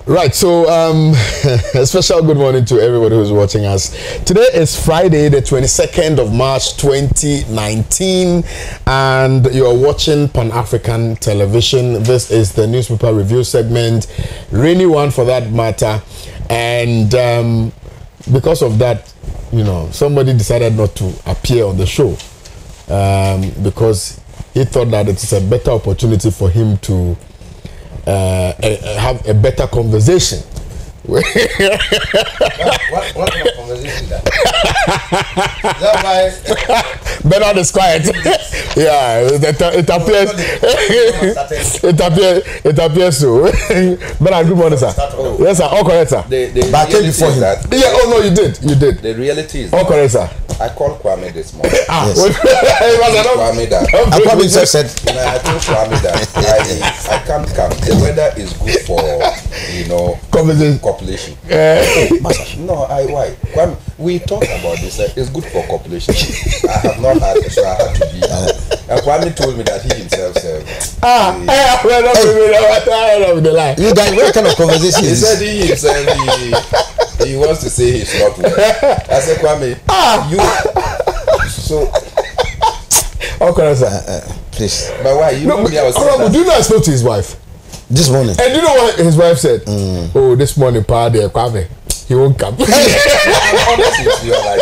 Right, so a special good morning to everybody who's watching us. Today is Friday, the 22nd of March 2019, and you're watching Pan-African Television. This is the newspaper review segment, rainy one for that matter, and because of that, you know, somebody decided not to appear on the show because he thought that it is a better opportunity for him to have a better conversation. what kind of conversation is that? Bernard is quiet. Yeah, it appears so. Bernard, good morning, sir. Oh. Yes, sir. All correct, sir. But I came before him. Yeah. Oh no, you did. The reality is all correct, sir. I called Kwame this morning. Yes. Kwame that. Kwame said. I told Kwame that I can't come. The weather is good for copulation. No, why? Kwame, we talked about this. It's good for copulation. I have not had it, so I had to be. And Kwame told me that he himself said. You guys, what kind of conversation? He said he himself he wants to say he's not well. I said, Kwame, you so. Okay, sir. Please. But why? You know me, I was do you know I spoke to his wife this morning? And do you know what his wife said? Oh, this morning, Kwame, he won't come. I'm honest with you, like.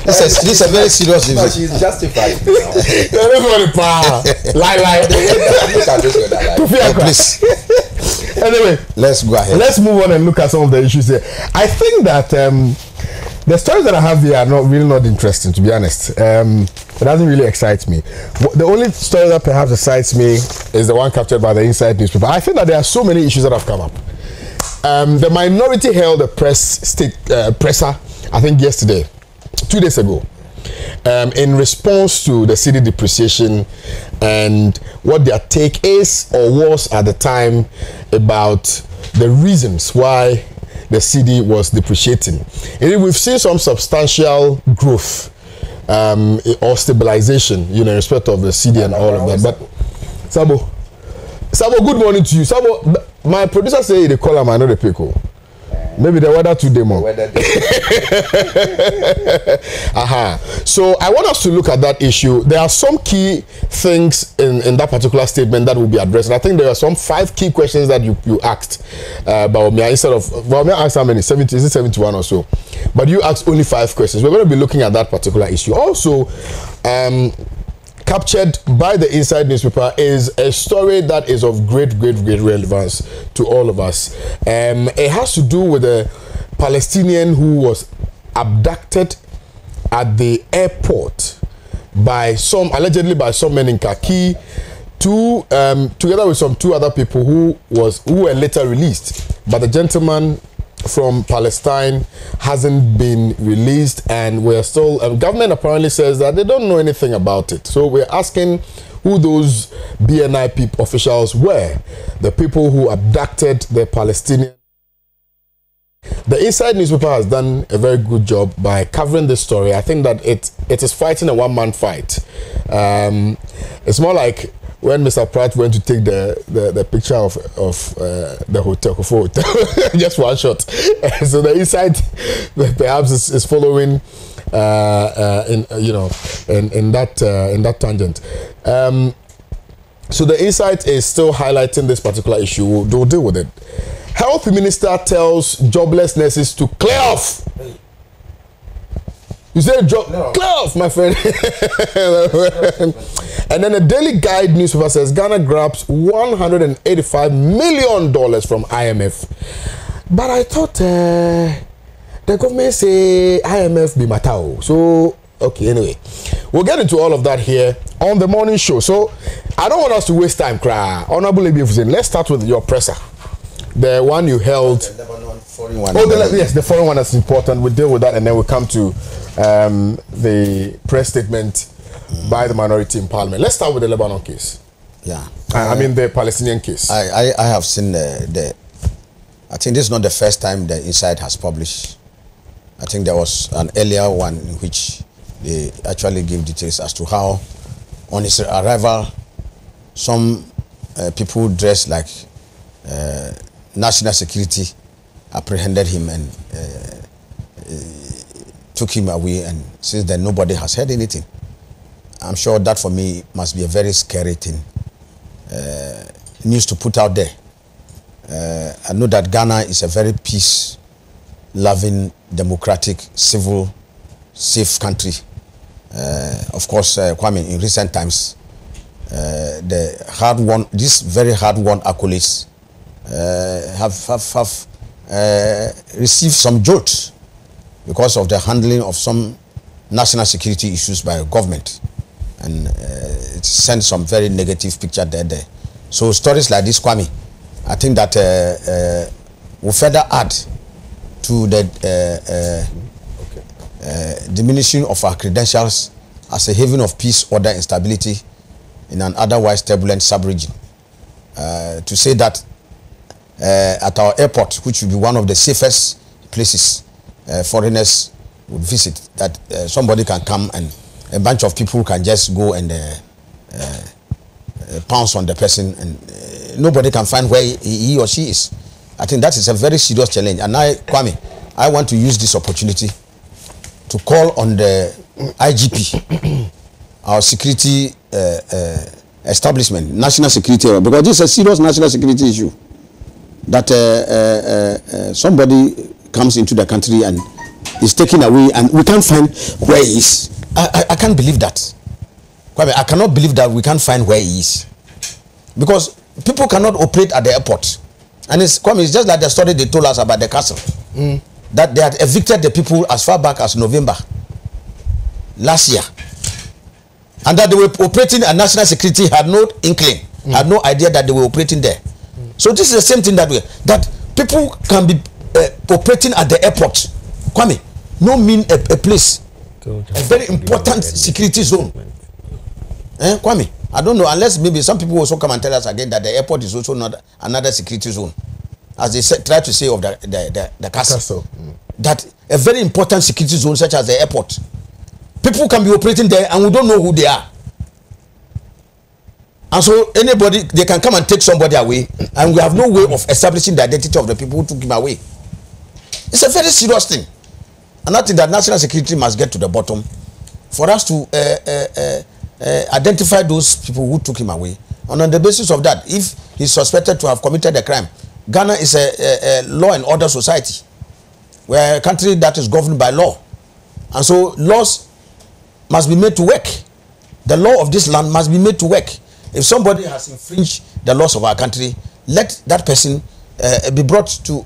This is a very serious issue. No, she's justified. This morning, lie. Look at this weather, Please. Anyway, let's go ahead. Let's move on and look at some of the issues here. I think that the stories that I have here are not interesting, to be honest. It doesn't really excite me. The only story that perhaps excites me is the one captured by the Inside newspaper. I think that there are so many issues that have come up. The minority held a presser, I think yesterday, 2 days ago, in response to the cedi depreciation and what their take is or was at the time about the reasons why the cedi was depreciating. And we've seen some substantial growth or stabilization, in respect of the cedi and all of that. But Sabo, good morning to you. Sabo, my producer say they call him, I know the pickle. Maybe the weather today more. So I want us to look at that issue. There are some key things in that particular statement that will be addressed. And I think there are some 5 key questions that you asked about me instead of, well, me asked how many? 70, is it 71 or so? But you asked only 5 questions. We're going to be looking at that particular issue. Also, captured by the Inside newspaper is a story that is of great relevance to all of us. It has to do with a Palestinian who was abducted at the airport by allegedly by some men in khaki, together with some 2 other people who were later released. But the gentleman from Palestine hasn't been released, and we're still government apparently says that they don't know anything about it. So we're asking who those BNI officials were, the people who abducted the Palestinian. The Inside newspaper has done a very good job by covering this story. I think that it is fighting a one-man fight. It's more like when Mr. Pratt went to take the picture of the hotel, just one shot. So the Inside perhaps is following in that tangent. So the Inside is still highlighting this particular issue. We'll deal with it. Health Minister tells jobless nurses to clear off. You said clear off, my friend. And then the Daily Guide newspaper says Ghana grabs $185 million from IMF. But I thought the government say IMF be matao. So, okay, anyway. We'll get into all of that here on the morning show. So, I don't want us to waste time, cry. Honorable Ebiofuzin, let's start with your presser. The one you held. The foreign one. Yes, the foreign one is important. We'll deal with that and then we'll come to the press statement by the minority in parliament. Let's start with the Lebanon case. Yeah. I mean the Palestinian case. I have seen I think this is not the first time the Inside has published. I think there was an earlier one in which they actually gave details as to how on his arrival some people dressed like national security apprehended him and took him away, and since then nobody has heard anything. I'm sure that for me must be a very scary thing, news to put out there. I know that Ghana is a very peace-loving, democratic, civil, safe country. Of course, Kwame, in recent times, these very hard-won accolades have received some jolts because of the handling of some national security issues by government, and it sends some very negative picture there. So stories like this, Kwame, I think that will further add to the diminishing of our credentials as a haven of peace, order, and stability in an otherwise turbulent sub-region. To say that at our airport, which will be one of the safest places foreigners would visit, that somebody can come and a bunch of people can just go and pounce on the person, and nobody can find where he or she is. I think that is a very serious challenge. And Kwame, I want to use this opportunity to call on the IGP, our security establishment, national security, because this is a serious national security issue. That somebody comes into the country and is taken away, and we can't find where he is. I can't believe that. Kwame, I cannot believe that we can't find where he is, because people cannot operate at the airport. And it's Kwame, it's just like the story they told us about the castle, that they had evicted the people as far back as November last year, and that they were operating, and national security had no inkling, had no idea that they were operating there. So this is the same thing that people can be operating at the airport. Kwame, no mean a place, a very important security zone. Kwame, I don't know, unless maybe some people also come and tell us again that the airport is also not another security zone, as they try to say of the castle. That a very important security zone such as the airport, people can be operating there and we don't know who they are. And so anybody, they can come and take somebody away, and we have no way of establishing the identity of the people who took him away. It's a very serious thing. And I think that national security must get to the bottom for us to identify those people who took him away. And on the basis of that, if he's suspected to have committed a crime, Ghana is a law and order society. We're a country that is governed by law. And so laws must be made to work. The law of this land must be made to work. If somebody has infringed the laws of our country, let that person be brought to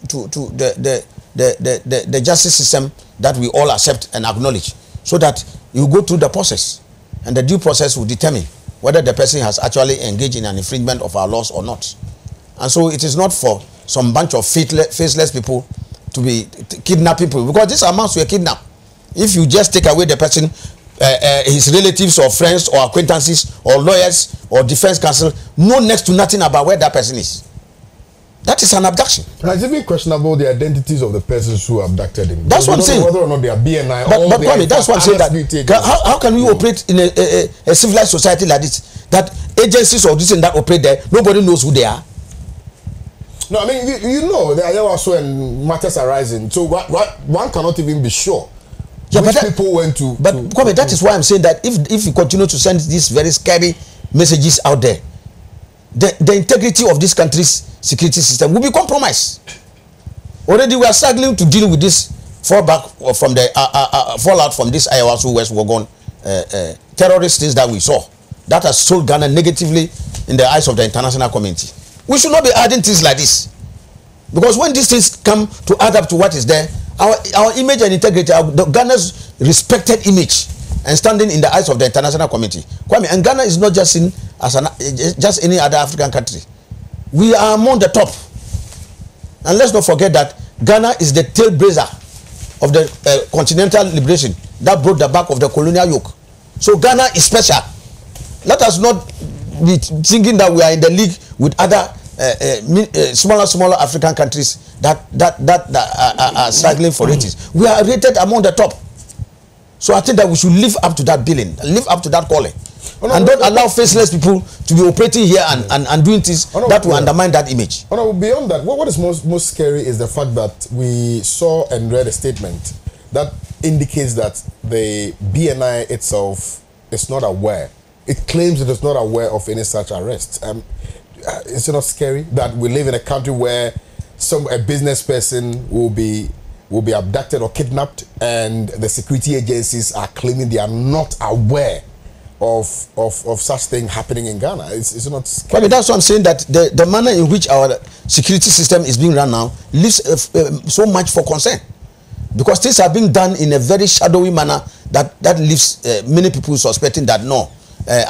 the justice system that we all accept and acknowledge, so that you go through the process, and the due process will determine whether the person has actually engaged in an infringement of our laws or not. And so it is not for some bunch of faceless people to be kidnapping people, because this amounts to a kidnap. If you just take away the person, his relatives or friends or acquaintances or lawyers or defense counsel know next to nothing about where that person is. That is an abduction. And it's even questionable the identities of the persons who abducted him. That's what I'm saying. Whether or not they are BNI, but Kwame, that's what I'm saying. That how can we operate in a civilized society like this? That agencies or this and that operate there, nobody knows who they are. No, I mean you know there are also matters arising, so one cannot even be sure. Yeah, which people went to. But Kwame, that is why I'm saying that if you continue to send these very scary messages out there, the integrity of this country's security system will be compromised. Already we are struggling to deal with this fallout from this Ayawaso West Wagon terrorist things that we saw that has sold Ghana negatively in the eyes of the international community. We should not be adding things like this, because when these things come to add up to what is there, our image and integrity, Ghana's respected image and standing in the eyes of the international community. Kwame, and Ghana is not just seen as just any other African country. We are among the top. And let's not forget that Ghana is the tailblazer of the continental liberation that broke the back of the colonial yoke. So Ghana is special. Let us not be thinking that we are in the league with other smaller African countries that are struggling for ratings. We are rated among the top. So I think that we should live up to that billing, live up to that calling. and don't allow faceless people to be operating here and doing things that will undermine that image. Oh, no, beyond that, what is most scary is the fact that we saw and read a statement that indicates that the BNI itself is not aware. It claims it is not aware of any such arrests. Is it not scary that we live in a country where a business person will be abducted or kidnapped, and the security agencies are claiming they are not aware of such thing happening in Ghana? It's not scary. I mean, that's what I'm saying, that the manner in which our security system is being run now leaves so much for concern, because things are being done in a very shadowy manner that leaves many people suspecting that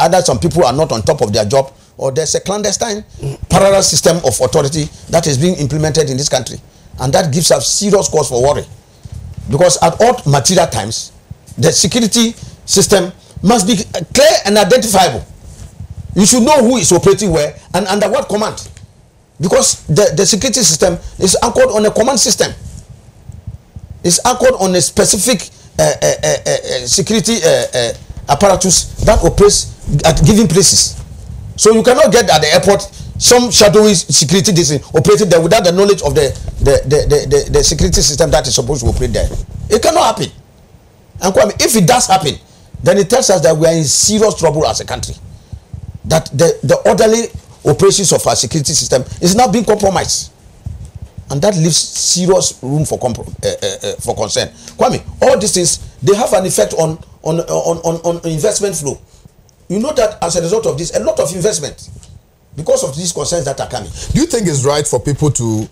either some people are not on top of their job, or there's a clandestine parallel system of authority that is being implemented in this country, and that gives us serious cause for worry, because at all material times the security system must be clear and identifiable. You should know who is operating where and under what command, because the security system is anchored on a command system. It's anchored on a specific security apparatus that operates at given places. So you cannot get at the airport some shadowy security operating there without the knowledge of the security system that is supposed to operate there. It cannot happen. And Kwame, if it does happen, then it tells us that we are in serious trouble as a country. That the orderly operations of our security system is now being compromised, and that leaves serious room for concern. Kwame, all these things, they have an effect on investment flow. You know that as a result of this, a lot of investment, because of these concerns that are coming. Do you think it's right for people to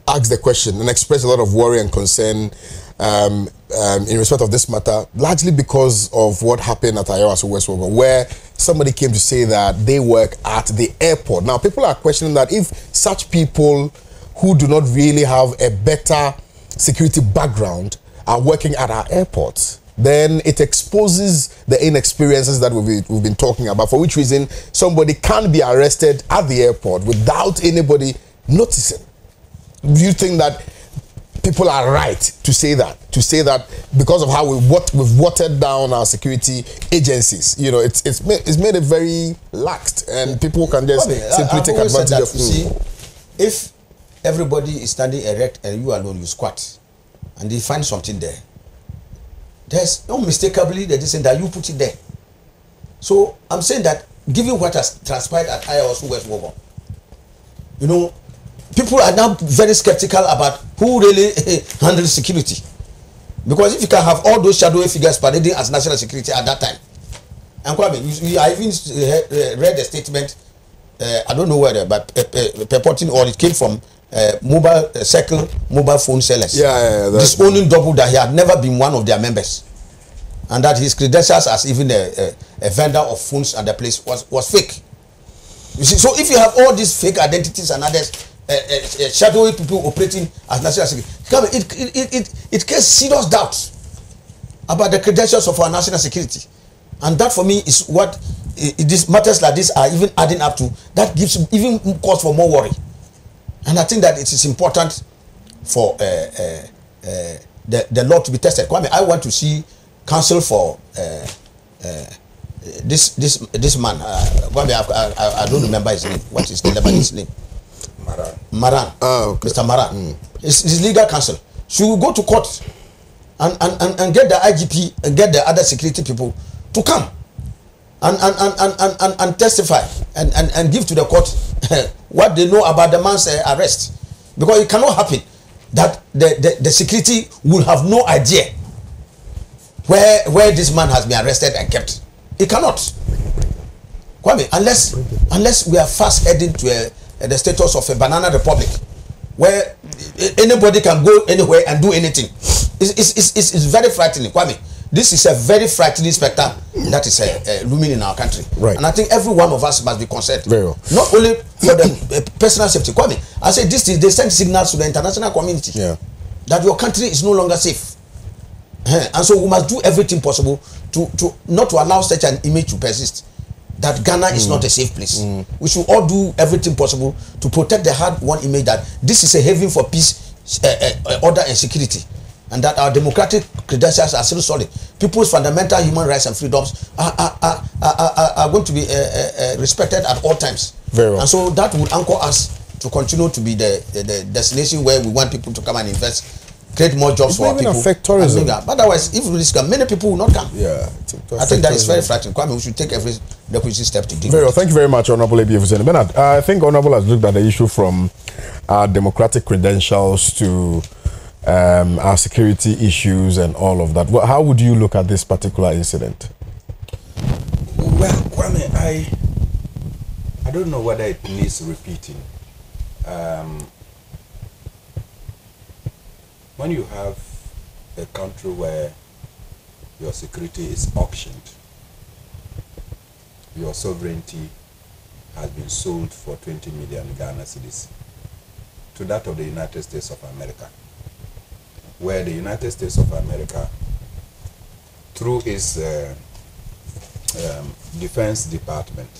ask the question and express a lot of worry and concern in respect of this matter, largely because of what happened at Ayawaso Westwood, where somebody came to say that they work at the airport? Now, people are questioning that if such people who do not really have a better security background are working at our airports, then it exposes the inexperiences that we've been talking about, for which reason somebody can be arrested at the airport without anybody noticing. Do you think that people are right to say that? To say that because of how we've watered down our security agencies, you know, it's made it very laxed, and people can just simply take advantage of it. See, if everybody is standing erect and you alone you squat, and they find something there, there's unmistakably the decision that you put it there. So I'm saying that, given what has transpired at Ayawaso Westwood, you know, people are now very skeptical about who really handles security, because if you can have all those shadowy figures parading as national security at that time, and Kwame, I even read a statement, I don't know where, but purporting, or it came from mobile phone sellers, disowning double that he had never been one of their members, and that his credentials as even a vendor of phones at the place was fake. You see, so if you have all these fake identities and others, shadowy people operating as national security, it creates serious doubts about the credentials of our national security, and that for me is what these matters like this are even adding up to. That gives even cause for more worry. And I think that it is important for the law to be tested. Kwame, I want to see counsel for this man. Kwame, I don't remember his name. What is the Lebanese name? Maran. Oh, okay. Mr. Maran. His legal counsel should go to court and get the IGP and get the other security people to come and testify and give to the court what they know about the man's arrest, because it cannot happen that the security will have no idea where this man has been arrested and kept. It cannot, Kwame, unless we are fast heading to the status of a banana republic where anybody can go anywhere and do anything. It's very frightening, Kwame. This is a very frightening spectre that is looming in our country. Right. And I think every one of us must be concerned. Very well. Not only for the personal safety. Kwame, I say this is, they send signals to the international community that your country is no longer safe. And so we must do everything possible to not to allow such an image to persist, that Ghana is not a safe place. We should all do everything possible to protect the hard-won image that this is a haven for peace, order and security. and that our democratic credentials are still solid. People's fundamental human rights and freedoms are going to be respected at all times. Very well. And so that would anchor us to continue to be the destination where we want people to come and invest, create more jobs for our people. Affect tourism. But otherwise, if this can, many people will not come. Yeah, I think that is very frightening. Kwame, we should take every requisite step to deal Very well. with it. Thank you very much, Honorable A.B. Efuseni. Bernard, I think Honorable has looked at the issue from our democratic credentials to our security issues and all of that. How would you look at this particular incident? Well, Kwame, I don't know whether it needs repeating. When you have a country where your security is auctioned, your sovereignty has been sold for 20 million Ghana cedis to that of the United States of America, where the United States of America, through its Defense Department,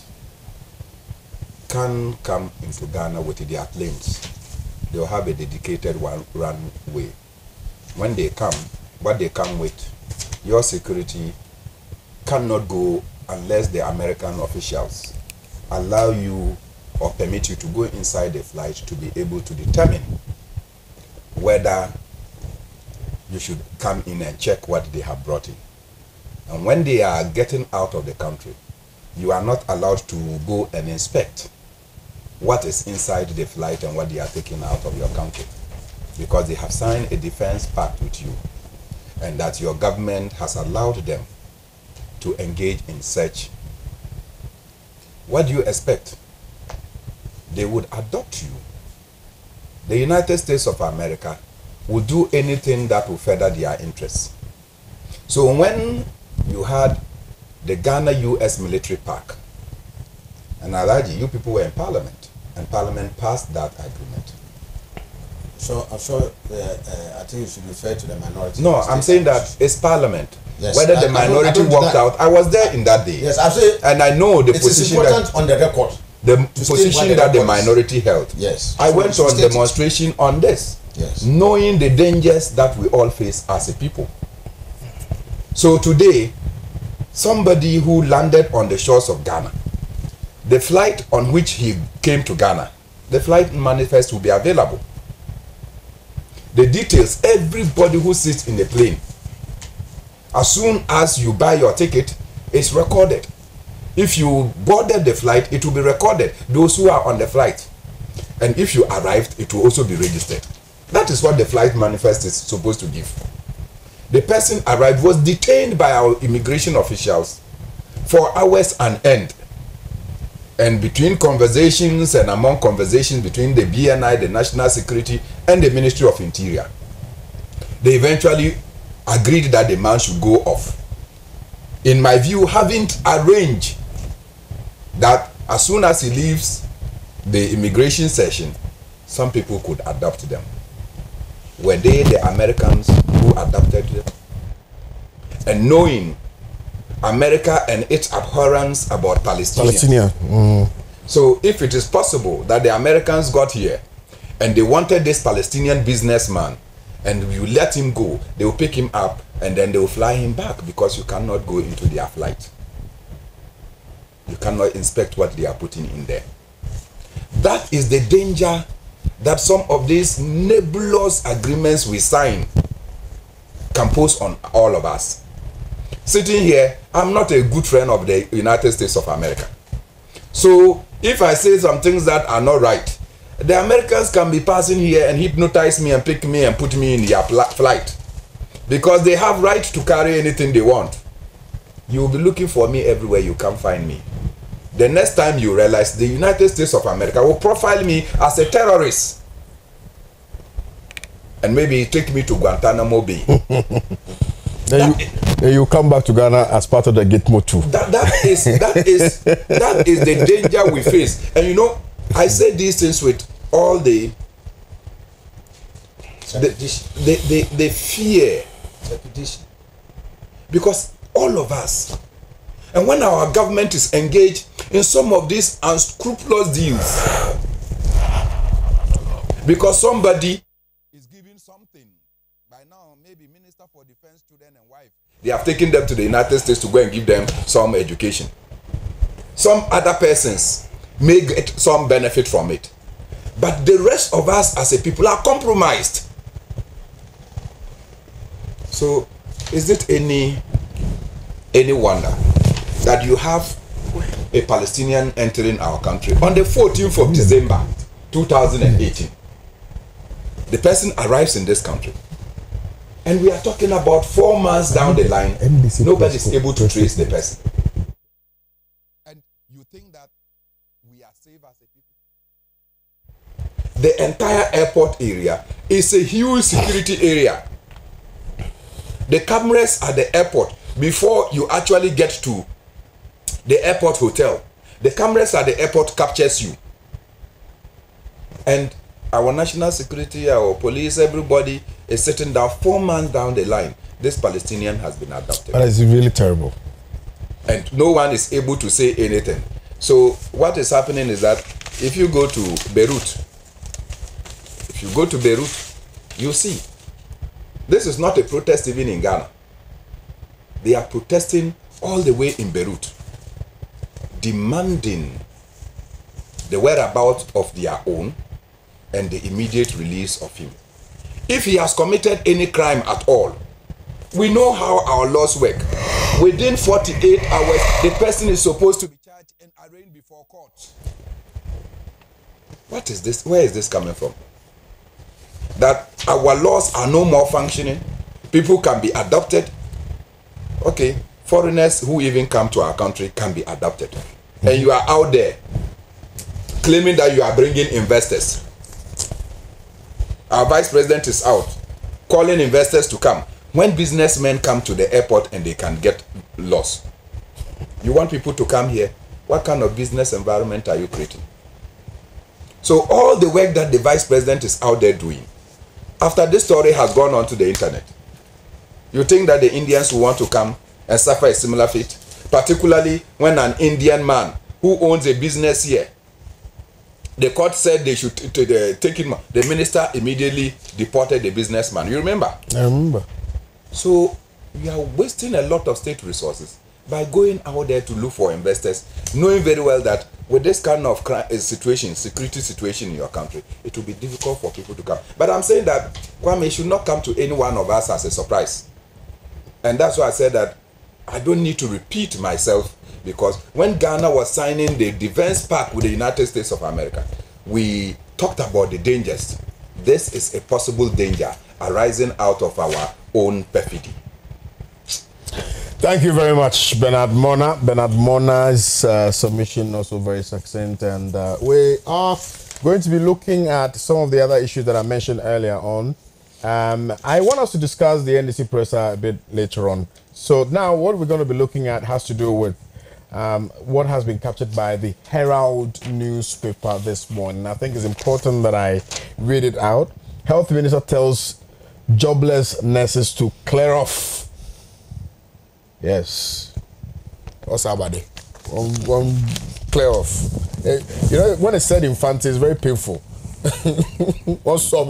can come into Ghana with their claims. They'll have a dedicated runway. When they come, what they come with, your security cannot go unless the American officials allow you or permit you to go inside the flight to be able to determine whether you should come in and check what they have brought in. And when they are getting out of the country, you are not allowed to go and inspect what is inside the flight and what they are taking out of your country, because they have signed a defense pact with you, and that your government has allowed them to engage in search. What do you expect? They would adopt you. The United States of America will do anything that will further their interests. So when you had the Ghana-US military pact, and Alaji, you people were in Parliament, and Parliament passed that agreement. So I'm sure I think you should refer to the minority. No, I'm saying that it's Parliament. Yes, Whether the minority walked out, I was there in that day. Yes, I'm saying, and I know the it is position important that on the record. the position that the minority held. Yes. I So went you on state it. demonstration on this, Yes. knowing the dangers that we all face as a people. So today, somebody who landed on the shores of Ghana, the flight on which he came to Ghana, the flight manifest will be available. The details, everybody who sits in the plane, as soon as you buy your ticket, it's recorded. If you boarded the flight, it will be recorded, those who are on the flight. And if you arrived, it will also be registered. That is what the flight manifest is supposed to give. The person arrived, was detained by our immigration officials for hours on end. And between conversations and among conversations between the BNI, the National Security, and the Ministry of Interior, they eventually agreed that the man should go off. In my view, having arranged that as soon as he leaves the immigration session, some people could adopt them. Were they the Americans who adopted them? And knowing America and its abhorrence about Palestinians. So if it is possible that the Americans got here and they wanted this Palestinian businessman, and you let him go, they will pick him up and then they will fly him back, because you cannot go into their flight. You cannot inspect what they are putting in there. That is the danger that some of these nebulous agreements we sign can pose on all of us. Sitting here, I'm not a good friend of the United States of America. So if I say some things that are not right, the Americans can be passing here and hypnotize me and pick me and put me in their flight, because they have right to carry anything they want. You will be looking for me everywhere, you can't find me. The next time you realize, the United States of America will profile me as a terrorist and maybe take me to Guantanamo Bay. Then you come back to Ghana as part of the Gitmo too. That is the danger we face. And you know, I say these things with all the fear, because all of us, and when our government is engaged in some of these unscrupulous deals, because somebody is giving something, by now maybe for defense student and wife. They have taken them to the United States to go and give them some education. Some other persons may get some benefit from it. But the rest of us as a people are compromised. So, is it any wonder that you have a Palestinian entering our country on the 14th of December 2018? The person arrives in this country, and we are talking about 4 months down the line, nobody is able to trace the person. And you think that we are safe as a people? The entire airport area is a huge security area. The cameras at the airport, before you actually get to the airport hotel, the cameras at the airport captures you. And our national security, our police, everybody is sitting down 4 months down the line. This Palestinian has been adopted. That is really terrible. And no one is able to say anything. So what is happening is that if you go to Beirut, you see, this is not a protest even in Ghana. They are protesting all the way in Beirut, demanding the whereabouts of their own and the immediate release of him. If he has committed any crime at all, we know how our laws work. Within 48 hours, the person is supposed to be charged and arraigned before court. What is this? Where is this coming from? That our laws are no more functioning. People can be adopted. Okay, foreigners who even come to our country can be adopted. And you are out there claiming that you are bringing investors. Our vice president is out calling investors to come. When businessmen come to the airport and they can get lost, you want people to come here? What kind of business environment are you creating? So all the work that the vice president is out there doing, after this story has gone on to the internet, you think that the Indians will want to come and suffer a similar fate? Particularly when an Indian man who owns a business here, the court said they should take him. The minister immediately deported the businessman. You remember? I remember. So we are wasting a lot of state resources by going out there to look for investors, knowing very well that with this kind of security situation in your country, it will be difficult for people to come. But I'm saying that Kwame should not come to any one of us as a surprise. And that's why I said that I don't need to repeat myself, because when Ghana was signing the defense pact with the United States of America, we talked about the dangers. This is a possible danger arising out of our own perfidy. Thank you very much, Bernard Mona. Bernard Mona's submission also very succinct, and we are going to be looking at some of the other issues that I mentioned earlier on. I want us to discuss the NDC presser a bit later on. So now what we're going to be looking at has to do with what has been captured by the Herald newspaper this morning. I think it's important that I read it out. Health Minister tells jobless nurses to clear off. Yes. What's up, buddy? One clear off. You know, when it's said in fancy, it's very painful. What's up?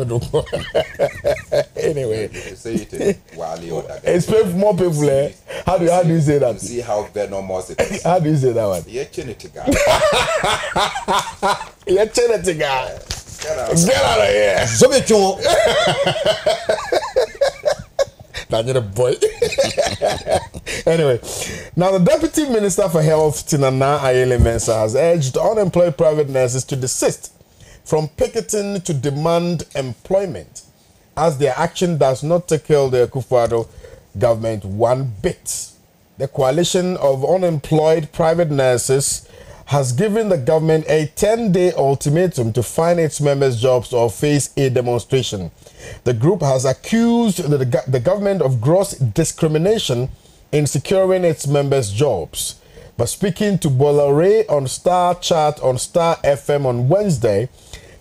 Anyway, say it in Wali or that. It's more painful. Eh? How do you say that? See how venomous it is. How do you say that one? You're chinity guy. You're chinity guy. Get out of here. That's a boy. Anyway, now the Deputy Minister for Health, Tinana Ayele Mensah, has urged unemployed private nurses to desist from picketing to demand employment, as their action does not tackle the Akufo-Addo government one bit. The coalition of unemployed private nurses has given the government a 10-day ultimatum to find its members jobs or face a demonstration. The group has accused the government of gross discrimination in securing its members jobs. But speaking to Bolare on Star Chat on Star FM on Wednesday,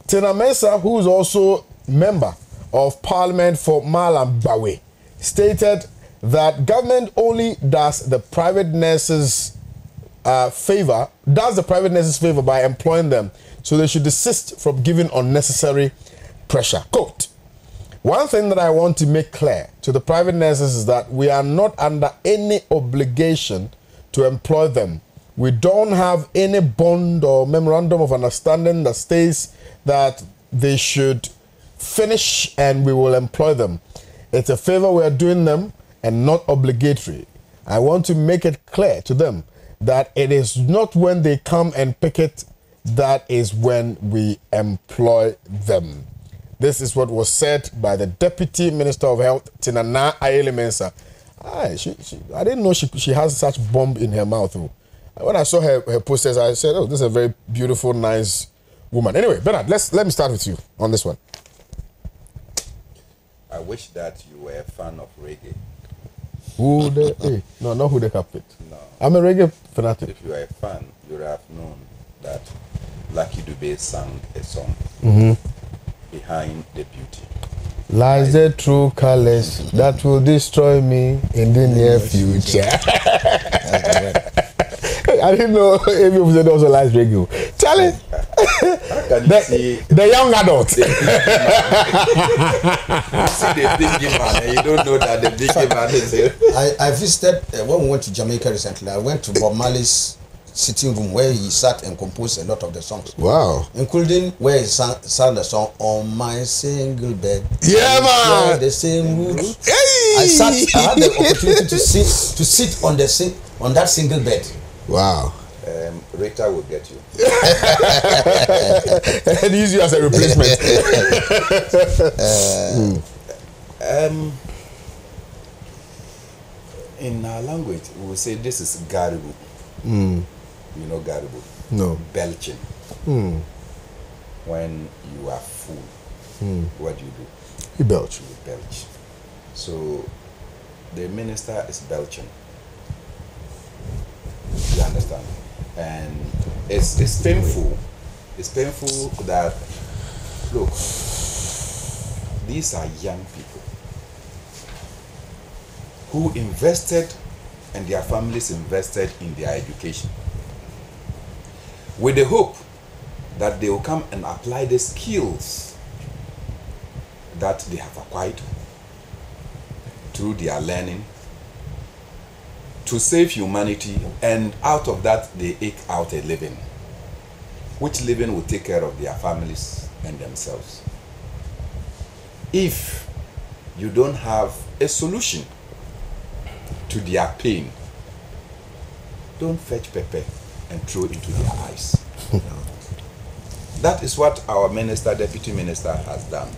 Tina Mensah, who is also member of Parliament for Malam Bawe, stated that government only does the private nurses favor by employing them, so they should desist from giving unnecessary pressure. Quote, One thing that I want to make clear to the private nurses is that we are not under any obligation to employ them. We don't have any bond or memorandum of understanding that states that they should finish and we will employ them. It's a favor we are doing them and not obligatory. I want to make it clear to them that it is not when they come and pick it, that is when we employ them. This is what was said by the Deputy Minister of Health, Tinana Ayele Mensah. I didn't know she has such bomb in her mouth. When I saw her posters, I said, oh, this is a very beautiful, nice woman. Anyway, Bernard, let me start with you on this one. I wish that you were a fan of reggae. No, not who they capit. No. I'm a reggae fanatic. If you are a fan, you would have known that Lucky Dube sang a song behind the beauty. Lies the true colors that will destroy me in the near future. I didn't know if you said also lies reggae. Charlie, the young adult. You see the big man, and you don't know that the big man is here. I visited when we went to Jamaica recently. I went to Bob Marley's sitting room where he sat and composed a lot of the songs. Wow. Including where he sang the song On My Single Bed. Yeah, man. The same roots. Hey. I had the opportunity to sit on that single bed. Wow. Rita will get you. And use you as a replacement. In our language, we will say this is garibu. You know garibu? No. Belching. When you are full, what do? You belch. You belch. So the minister is belching. You understand? And it's painful. It's painful that, look, these are young people who invested and their families invested in their education with the hope that they will come and apply the skills that they have acquired through their learning to save humanity, and out of that they eke out a living, which living will take care of their families and themselves. If you don't have a solution to their pain, don't fetch pepper and throw into their eyes. That is what our minister, deputy minister, has done.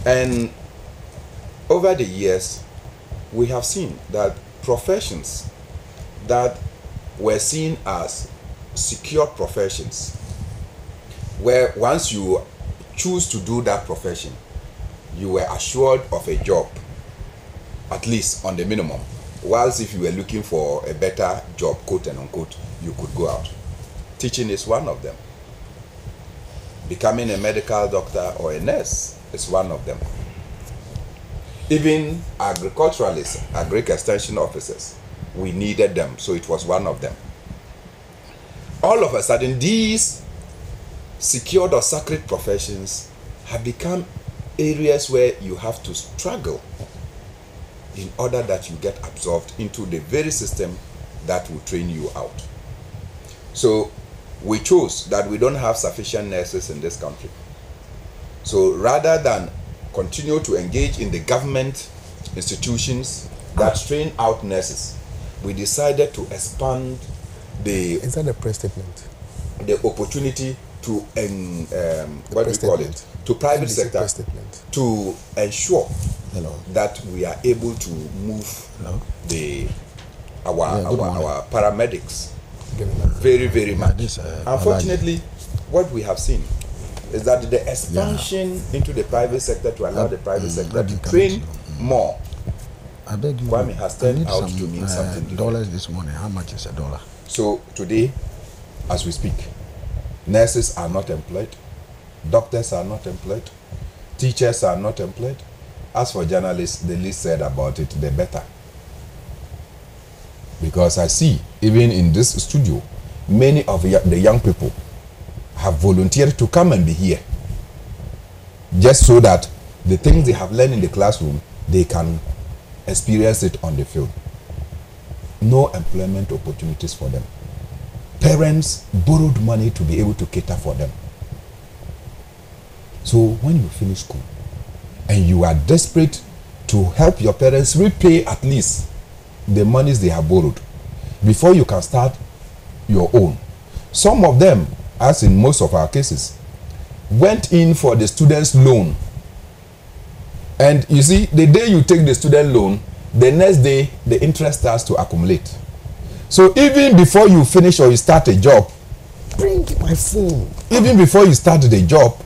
And over the years, we have seen that professions that were seen as secure professions, where once you choose to do that profession, you were assured of a job, at least on the minimum. Whilst if you were looking for a better job, quote and unquote, you could go out. Teaching is one of them. Becoming a medical doctor or a nurse is one of them. Even agriculturalists, agric extension officers, we needed them, so it was one of them. All of a sudden, these secured or sacred professions have become areas where you have to struggle in order that you get absorbed into the very system that will train you out. So we chose that we don't have sufficient nurses in this country. So rather than continue to engage in the government institutions that train out nurses, we decided to expand the Is that a press statement? the opportunity to what do we call it, to private sector to ensure that we are able to move our paramedics very much. Unfortunately, what we have seen is that the expansion into the private sector to allow the private sector to train more. I beg you, Kwame has turned out to mean something different. Dollars this morning. How much is $1? So today, as we speak, nurses are not employed, doctors are not employed, teachers are not employed. As for journalists, the least said about it, the better. Because I see, even in this studio, many of the young people have volunteered to come and be here, just so that The things they have learned in the classroom, they can experience it on the field. No employment opportunities for them. Parents borrowed money to be able to cater for them. So when you finish school and you are desperate to help your parents repay at least the monies they have borrowed before you can start your own. Some of them, as in most of our cases, went in for the student's loan. And you see, the day you take the student loan, the next day the interest starts to accumulate. So even before you finish or you start a job, bring my phone. Even before you start the job,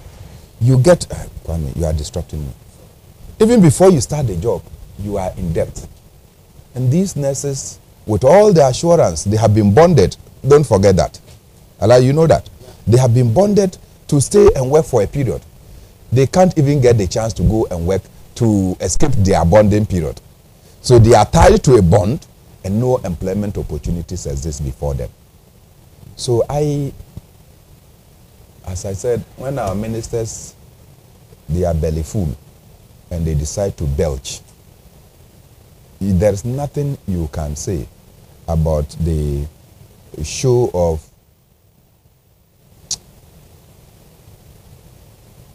you get, Kwame, you are disrupting me. Even before you start the job, you are in debt. And these nurses, with all the assurance, they have been bonded. Don't forget that. Allah, you know that. They have been bonded to stay and work for a period. They can't even get the chance to go and work to escape their bonding period. So they are tied to a bond and no employment opportunities exist before them. So as I said, when our ministers, they are belly full and they decide to belch, there's nothing you can say about the show of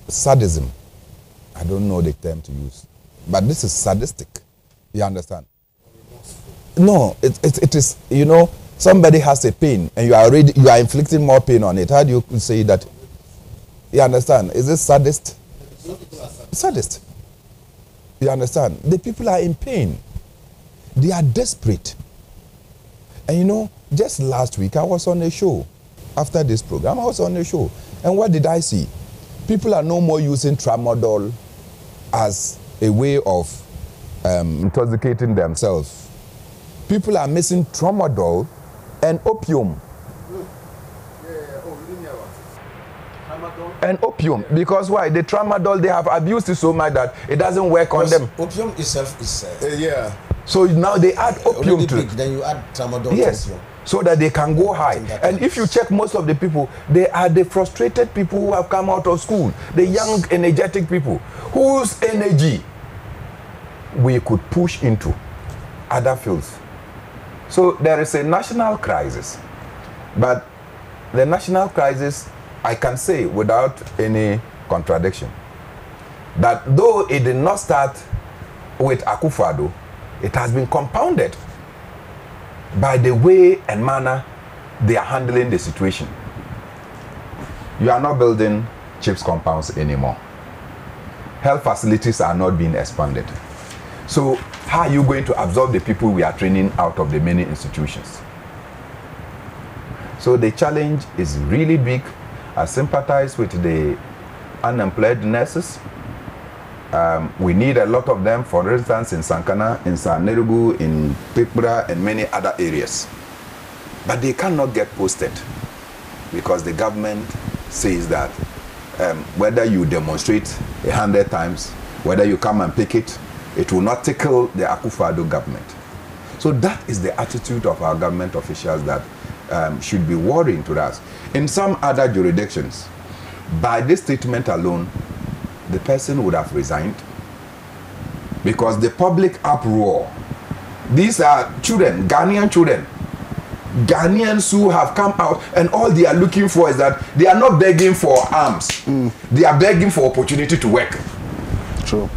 sadism. I don't know the term to use, but this is sadistic. You understand? No, it is, you know, somebody has a pain and you are inflicting more pain on it. How do you say that? You understand? Is this sadist? Sadist. You understand? The people are in pain. They are desperate. And you know, just last week I was on a show. After this program, I was on a show. And what did I see? People are no more using tramadol as a way of intoxicating themselves. People are missing tramadol and opium. And opium, because why? The tramadol, they have abused it so much that it doesn't work on them. Opium itself is yeah. So now they add opium to it. Then you add tramadol. Yes, so that they can go high. And if you check most of the people, they are the frustrated people who have come out of school, the young, energetic people whose energy we could push into other fields. So there is a national crisis, but the national crisis, I can say without any contradiction, that though it did not start with Akufo-Addo, it has been compounded by the way and manner they are handling the situation. You are not building CHIPS compounds anymore. Health facilities are not being expanded. So how are you going to absorb the people we are training out of the many institutions? So the challenge is really big. I sympathize with the unemployed nurses. We need a lot of them, for instance, in Sankana, in Sanerugu, in Pekbura, and many other areas. But they cannot get posted because the government says that whether you demonstrate 100 times, whether you come and pick it, it will not tickle the Akufo-Addo government. So that is the attitude of our government officials that should be worrying to us. In some other jurisdictions, by this statement alone, the person would have resigned because the public uproar. These are children, Ghanaian children, Ghanaians who have come out, and all they are looking for is that they are not begging for arms. They are begging for opportunity to work. True.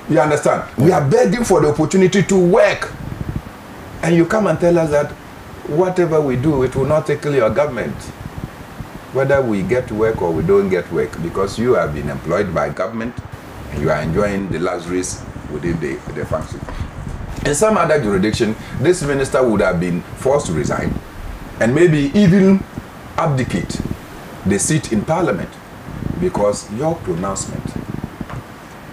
You understand? We are begging for the opportunity to work. And you come and tell us that whatever we do, it will not tickle your government. Whether we get work or we don't get work, because you have been employed by government and you are enjoying the luxuries within the function. In some other jurisdiction, this minister would have been forced to resign and maybe even abdicate the seat in parliament because your pronouncement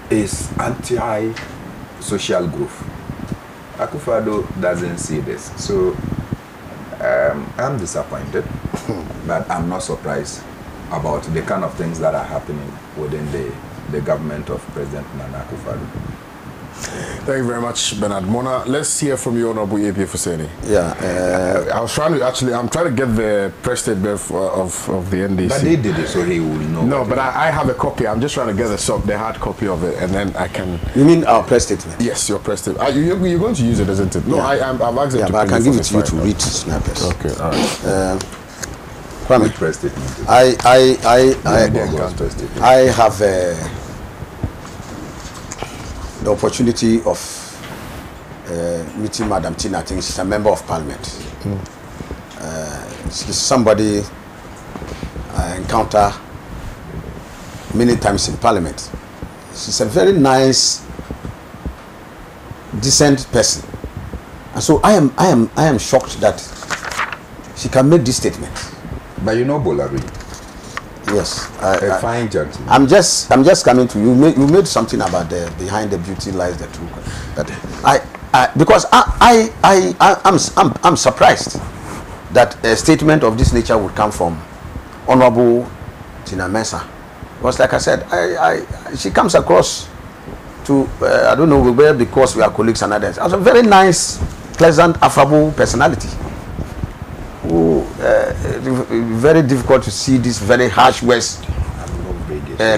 is anti-social growth. Akufo-Addo doesn't see this. So I'm disappointed, but I'm not surprised about the kind of things that are happening within the government of President Nana Akufo-Addo. Thank you very much, Bernard. Mona, let's hear from you, Honorable A.P. Fuseni. Yeah. I'm trying to get the press statement of the NDC. But they did it, so he will know. No, but I have a copy. I'm just trying to get the hard copy of it, and then I can... You mean our press statement? Yes, your press statement. You're going to use it, isn't it? No, yeah. I've asked it to... but I can give it to you to read snappers. Okay, all right. Kwame, press statement. I have the opportunity of meeting Madam Tina. I think she's a member of Parliament. She's somebody I encounter many times in Parliament. She's a very nice, decent person, and so I am shocked that she can make this statement. But you know Bolari. Yes, A fine gentleman. I'm just coming to you. You made something about the behind the beauty lies the truth. But because I'm surprised that a statement of this nature would come from Honorable Tina Mensah. Because like I said, she comes across to I don't know where, because we are colleagues and others, as a very nice, pleasant, affable personality. Who very difficult to see this very harsh words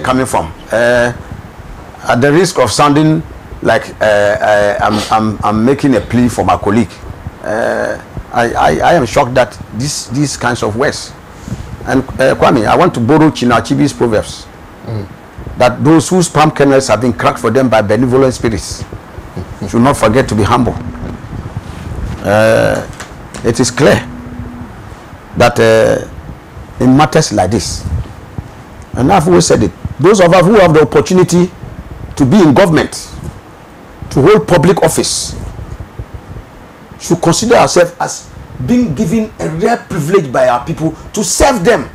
coming from. At the risk of sounding like I'm making a plea for my colleague, I am shocked that these kinds of words. And Kwame, I want to borrow Chinachibi's proverbs that those whose palm kernels have been cracked for them by benevolent spirits should not forget to be humble. It is clear that in matters like this, and I've always said it, those of us who have the opportunity to be in government, to hold public office, should consider ourselves as being given a rare privilege by our people to serve them.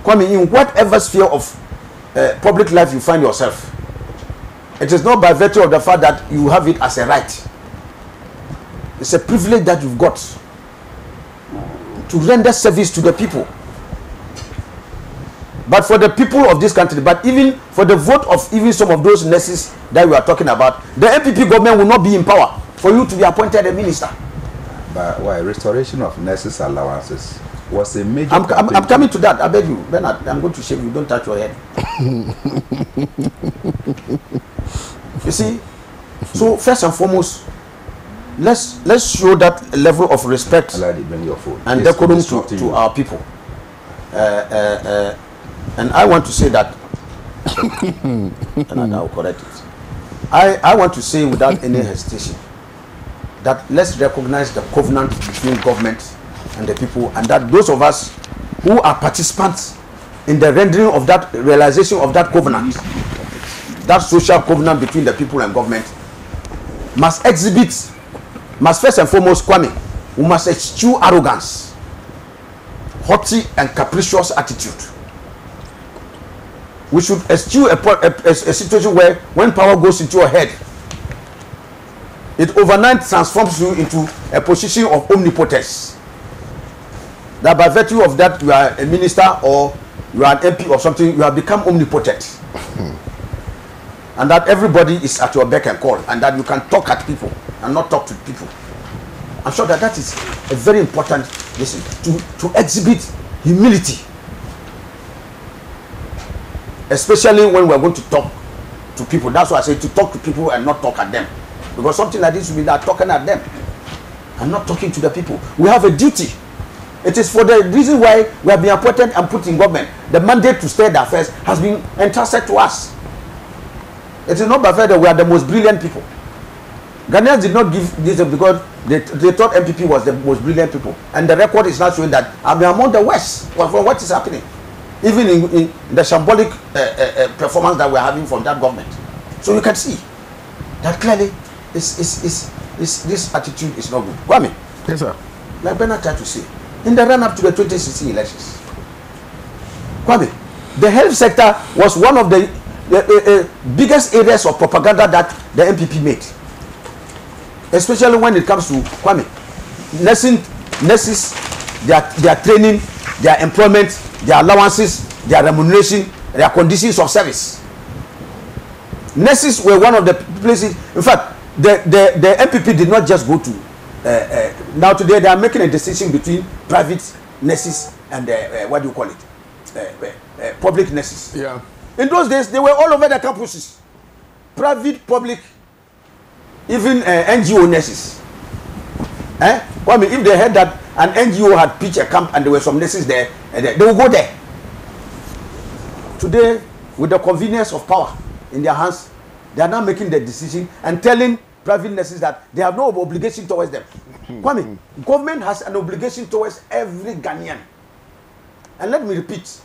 Kwame, in whatever sphere of public life you find yourself, it is not by virtue of the fact that you have it as a right. It's a privilege that you've got to render service to the people. But for the people of this country, but even for the vote of even some of those nurses that we are talking about, the MPP government will not be in power for you to be appointed a minister. But why? Restoration of nurses' allowances was a major... I'm coming to that. I beg you, Bernard, I'm going to shave you. Don't touch your head. You see? So first and foremost, let's show that level of respect and decorum to our people. And I want to say that, and I will correct it. I want to say without any hesitation that let's recognize the covenant between government and the people, and that those of us who are participants in the rendering of that realization of that covenant, that social covenant between the people and government, must first and foremost, Kwame, we must eschew arrogance, haughty and capricious attitude. We should eschew a situation where when power goes into your head, it overnight transforms you into a position of omnipotence. That by virtue of that you are a minister or you are an MP or something, you have become omnipotent. And that everybody is at your beck and call, and that you can talk at people and not talk to people. I'm sure that is a very important lesson, to exhibit humility, especially when we're going to talk to people. That's why I say to talk to people and not talk at them, because something like this will be that talking at them and not talking to the people. We have a duty. It is for the reason why we have been appointed and put in government. The mandate to steer the affairs has been entrusted to us. It is not by fact that we are the most brilliant people. Ghanaians did not give this because they thought MPP was the most brilliant people. And the record is not showing that I'm among the worst for what is happening. Even in the shambolic performance that we're having from that government. So you can see that clearly this attitude is not good. Kwame. Yes, sir. Like Bernard tried to say, in the run-up to the 2016 elections, Kwame, the health sector was one of the biggest areas of propaganda that the MPP made. Especially when it comes to Kwame, nurses, their training, their employment, their allowances, their remuneration, their conditions of service. Nurses were one of the places. In fact, the MPP did not just go to. Now today they are making a decision between private nurses and what do you call it? Public nurses. Yeah. In those days, they were all over the campuses. Private, public, even NGO nurses. Well, I mean, if they heard that an NGO had pitched a camp and there were some nurses there, they will go there. Today, with the convenience of power in their hands, they are now making the decision and telling private nurses that they have no obligation towards them. Kwame, government has an obligation towards every Ghanaian. And let me repeat,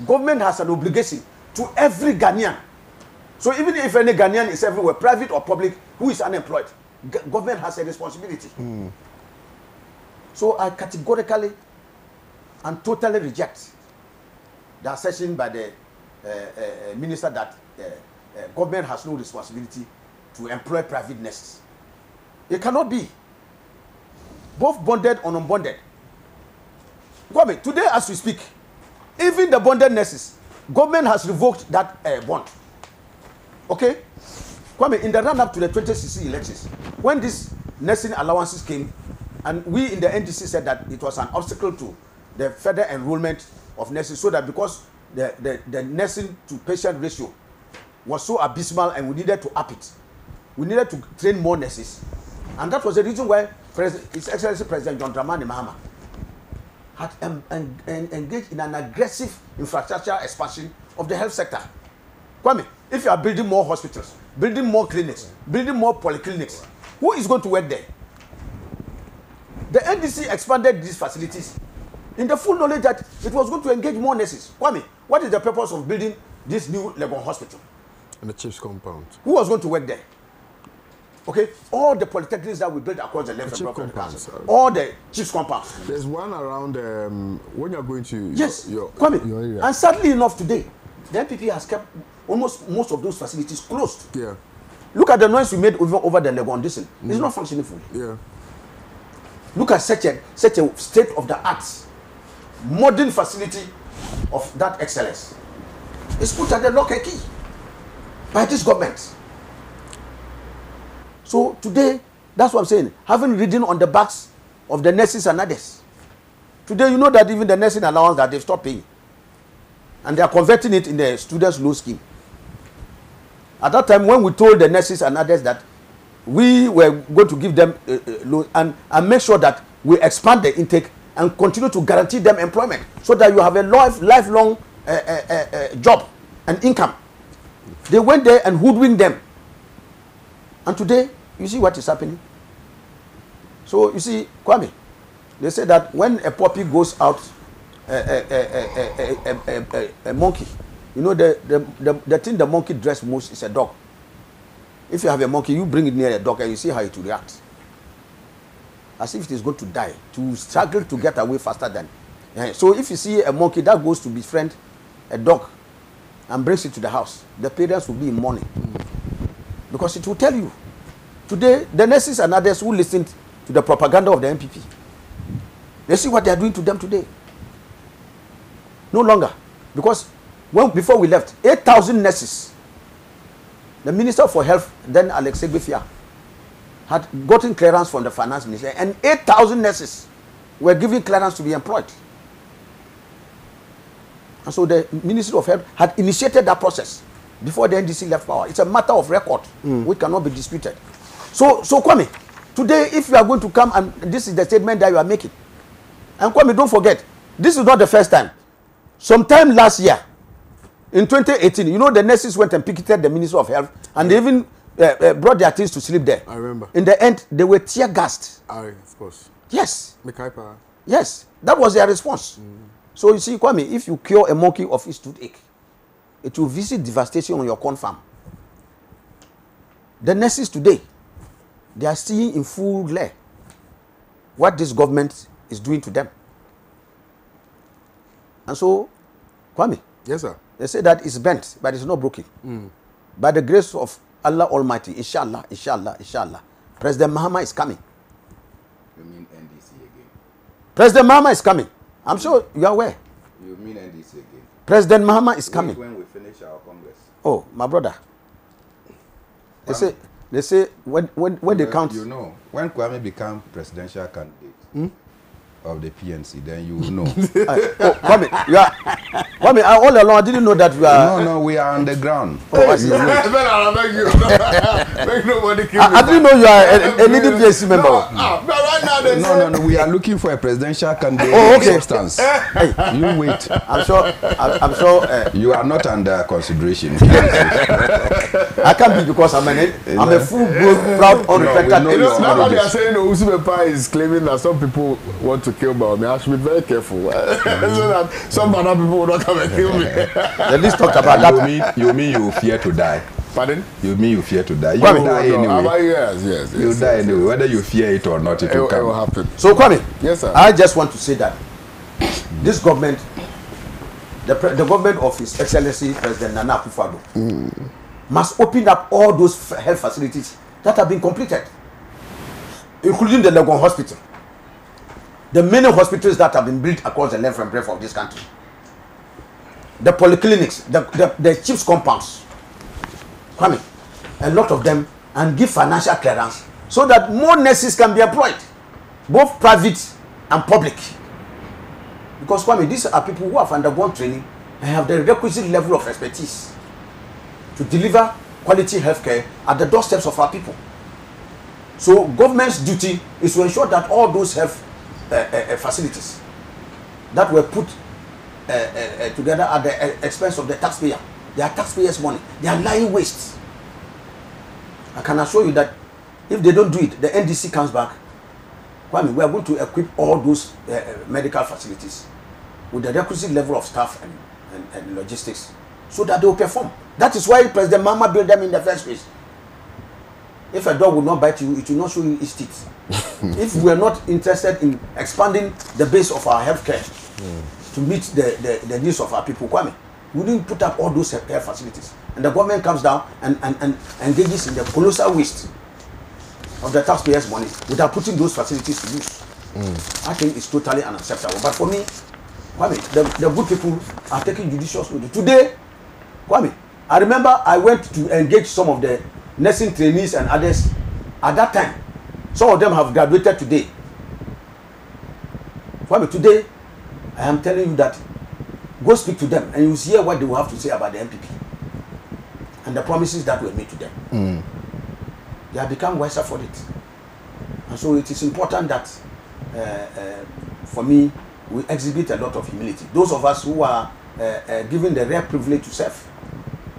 government has an obligation to every Ghanaian. So even if any Ghanaian is everywhere, private or public, who is unemployed, government has a responsibility. So I categorically and totally reject the assertion by the minister that government has no responsibility to employ private nurses. It cannot be. Both bonded or unbonded. Kwame, today as we speak, even the bonded nurses, government has revoked that bond. Okay? Kwame, in the run-up to the 2016 elections, when these nursing allowances came, and we in the NDC said that it was an obstacle to the further enrollment of nurses, so that because the nursing to patient ratio was so abysmal and we needed to up it, we needed to train more nurses. And that was the reason why His Excellency President John Dramani Mahama had engaged in an aggressive infrastructure expansion of the health sector. Kwame, if you are building more hospitals, building more clinics, building more polyclinics, who is going to work there? The NDC expanded these facilities in the full knowledge that it was going to engage more nurses. Kwame, what is the purpose of building this new Legon hospital? And the chief's compound. Who was going to work there? Okay, all the polytechnics that we built across the left and right, all the chiefs compounds. There's one around when you're going to Kwame, your area. And sadly enough today, the NPP has kept almost most of those facilities closed. Yeah. Look at the noise we made over the Legon. This it's not functioning fully. Yeah. Look at such a state of the art, modern facility of that excellence. It's put at the lock and key by this government. So today, that's what I'm saying. Having ridden on the backs of the nurses and others, today you know that even the nursing allowance that they've stopped paying, and they are converting it in the students' loan scheme. At that time, when we told the nurses and others that we were going to give them loan and make sure that we expand the intake and continue to guarantee them employment, so that you have a lifelong job and income. They went there and hoodwinked them. And today, you see what is happening. So you see, Kwame, they say that when a puppy goes out, a monkey, you know the thing the monkey dress most is a dog. If you have a monkey, you bring it near a dog and you see how it will react. As if it is going to die, to struggle to get away faster than. So if you see a monkey that goes to befriend a dog and brings it to the house, the parents will be in mourning. Because it will tell you. Today, the nurses and others who listened to the propaganda of the MPP, they see what they are doing to them today. No longer. Because before we left, 8,000 nurses, the Minister for Health, then Alex Egbefia, had gotten clearance from the Finance Minister, and 8,000 nurses were given clearance to be employed. And so the Ministry of Health had initiated that process before the NDC left power. It's a matter of record which cannot be disputed. So Kwame, today if you are going to come and this is the statement that you are making, and Kwame, don't forget, this is not the first time. Sometime last year, in 2018, you know the nurses went and picketed the Ministry of Health, and they even brought their things to sleep there. I remember. In the end, they were tear gassed. Of course. Yes. Mekaipa. Yes, that was their response. So you see, Kwame, if you cure a monkey of its toothache, it will visit devastation on your corn farm. The nurses today, they are seeing in full glare what this government is doing to them. And so, Kwame, yes, sir. They say that it's bent, but it's not broken. By the grace of Allah Almighty, inshallah, inshallah, inshallah, President Mahama is coming. You mean NDC again? President Mahama is coming. I'm sure you are aware. You mean NDC again? President Mahama is coming. When we finish our Congress. Oh, my brother. They say when they count. You know, when Kwame became presidential candidate of the PNC, then you will know. Kwame, Kwame, all along I didn't know that you are. No, we are on the ground. Oh, I see. Make nobody kill me. I didn't know you are a leading PNC member. Right now No, we are looking for a presidential candidate. Oh, okay. Substance. You wait. I'm sure. You are not under consideration. I can't be because I'm a full-blown, proud, unrepentant. know You know, your now that they are origins. saying Usumepa is claiming that some people want to kill me, I should be very careful so that some other people will not come and kill me. At least talked about that. You mean you fear to die? Pardon? You mean you fear to die? You Kwame, will die anyway. Yes. You die anyway, whether you fear it or not, it will It will come. happen. So Kwame, Yes, sir. I just want to say that this government, the government of His Excellency President Nana Akufo-Addo, must open up all those health facilities that have been completed, including the Legon Hospital, the many hospitals that have been built across the length and breadth of this country, the polyclinics, the chiefs compounds, Kwame, a lot of them, and give financial clearance so that more nurses can be employed, both private and public. Because Kwame, these are people who have undergone training and have the requisite level of expertise to deliver quality healthcare at the doorsteps of our people. So government's duty is to ensure that all those health facilities that were put together at the expense of the taxpayer, they are taxpayers' money, they are lying waste. I can assure you that if they don't do it, the NDC comes back. Kwame, we are going to equip all those medical facilities with the requisite level of staff and logistics so that they will perform. That is why President Mahama built them in the first place. If a dog will not bite you, it will not show you its teeth. If we are not interested in expanding the base of our healthcare to meet the needs of our people, Kwame, we didn't put up all those health facilities. And the government comes down and engages in the colossal waste of the taxpayers' money without putting those facilities to use. I think it's totally unacceptable. But for me, Kwame, the good people are taking judicious notice. Today, Kwame, I remember I went to engage some of the nursing trainees and others at that time. Some of them have graduated today. Kwame, today, I am telling you that go speak to them and you will hear what they will have to say about the MPP and the promises that were made to them. They have become wiser for it. And so it is important that, for me, we exhibit a lot of humility. Those of us who are given the rare privilege to serve,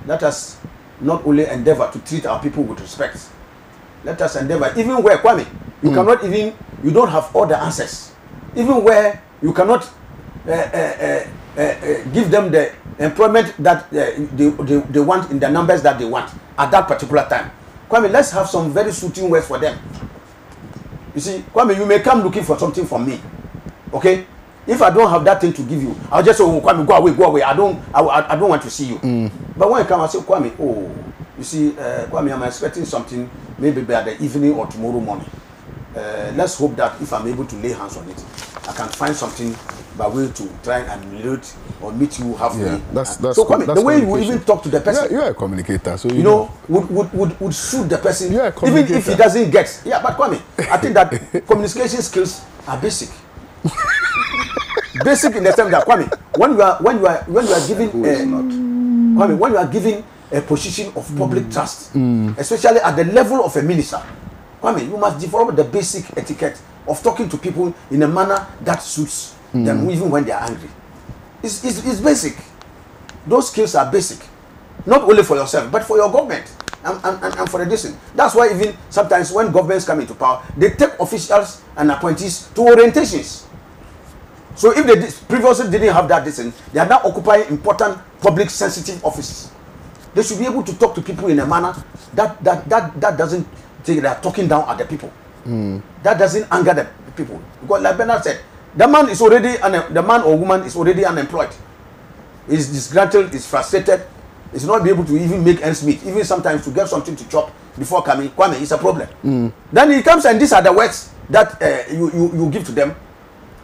let us not only endeavor to treat our people with respect. Let us endeavor, even where, Kwame, you cannot even, you don't have all the answers. Even where you cannot give them the employment that they want in the numbers that they want at that particular time. Kwame, let's have some very suiting words for them. You see, Kwame, you may come looking for something from me. Okay? If I don't have that thing to give you, I'll just say, oh, Kwame, go away. I don't want to see you. But when you come, I say, Kwame, oh, you see, Kwame, I'm expecting something maybe by the evening or tomorrow morning. Let's hope that if I'm able to lay hands on it, I can find something by way to try and ameliorate or meet you halfway. Yeah, that's so Kwame, the way you even talk to the person, you're a communicator, so you know would suit the person, you're a even if he doesn't get. Yeah, but Kwame, I think that communication skills are basic. Basic in the sense that Kwame, when you are given Kwame, when you are given a position of public trust, especially at the level of a minister, Kwame, you must develop the basic etiquette of talking to people in a manner that suits them, even when they are angry. It's basic. Those skills are basic, not only for yourself but for your government and for the nation. That's why even sometimes when governments come into power, they take officials and appointees to orientations. So if they previously didn't have that decision, they are now occupying important public sensitive offices. They should be able to talk to people in a manner that doesn't take, they are talking down at the people. That doesn't anger the people. Because like Bernard said, the man or woman is already unemployed. Is disgruntled, is frustrated, is not be able to even make ends meet. Even sometimes to get something to chop before coming, Kwame, is a problem. Then he comes and these are the words that you give to them.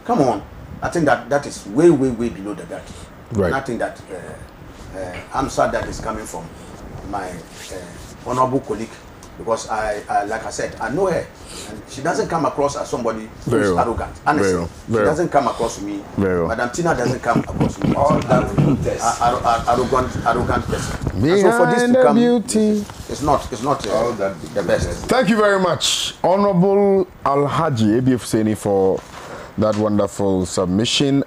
Come on. I think that is way below the belt. Right. Nothing that I'm sad that is coming from my honorable colleague because I like I said, I know her, and she doesn't come across as somebody who is well. arrogant. Honestly, she doesn't come across me. Madam Tina doesn't come across me. All that test. Arrogant person. And so for this to come, it's not All that the best. Thank you very much, Honorable Alhaji ABF Seni, for that wonderful submission.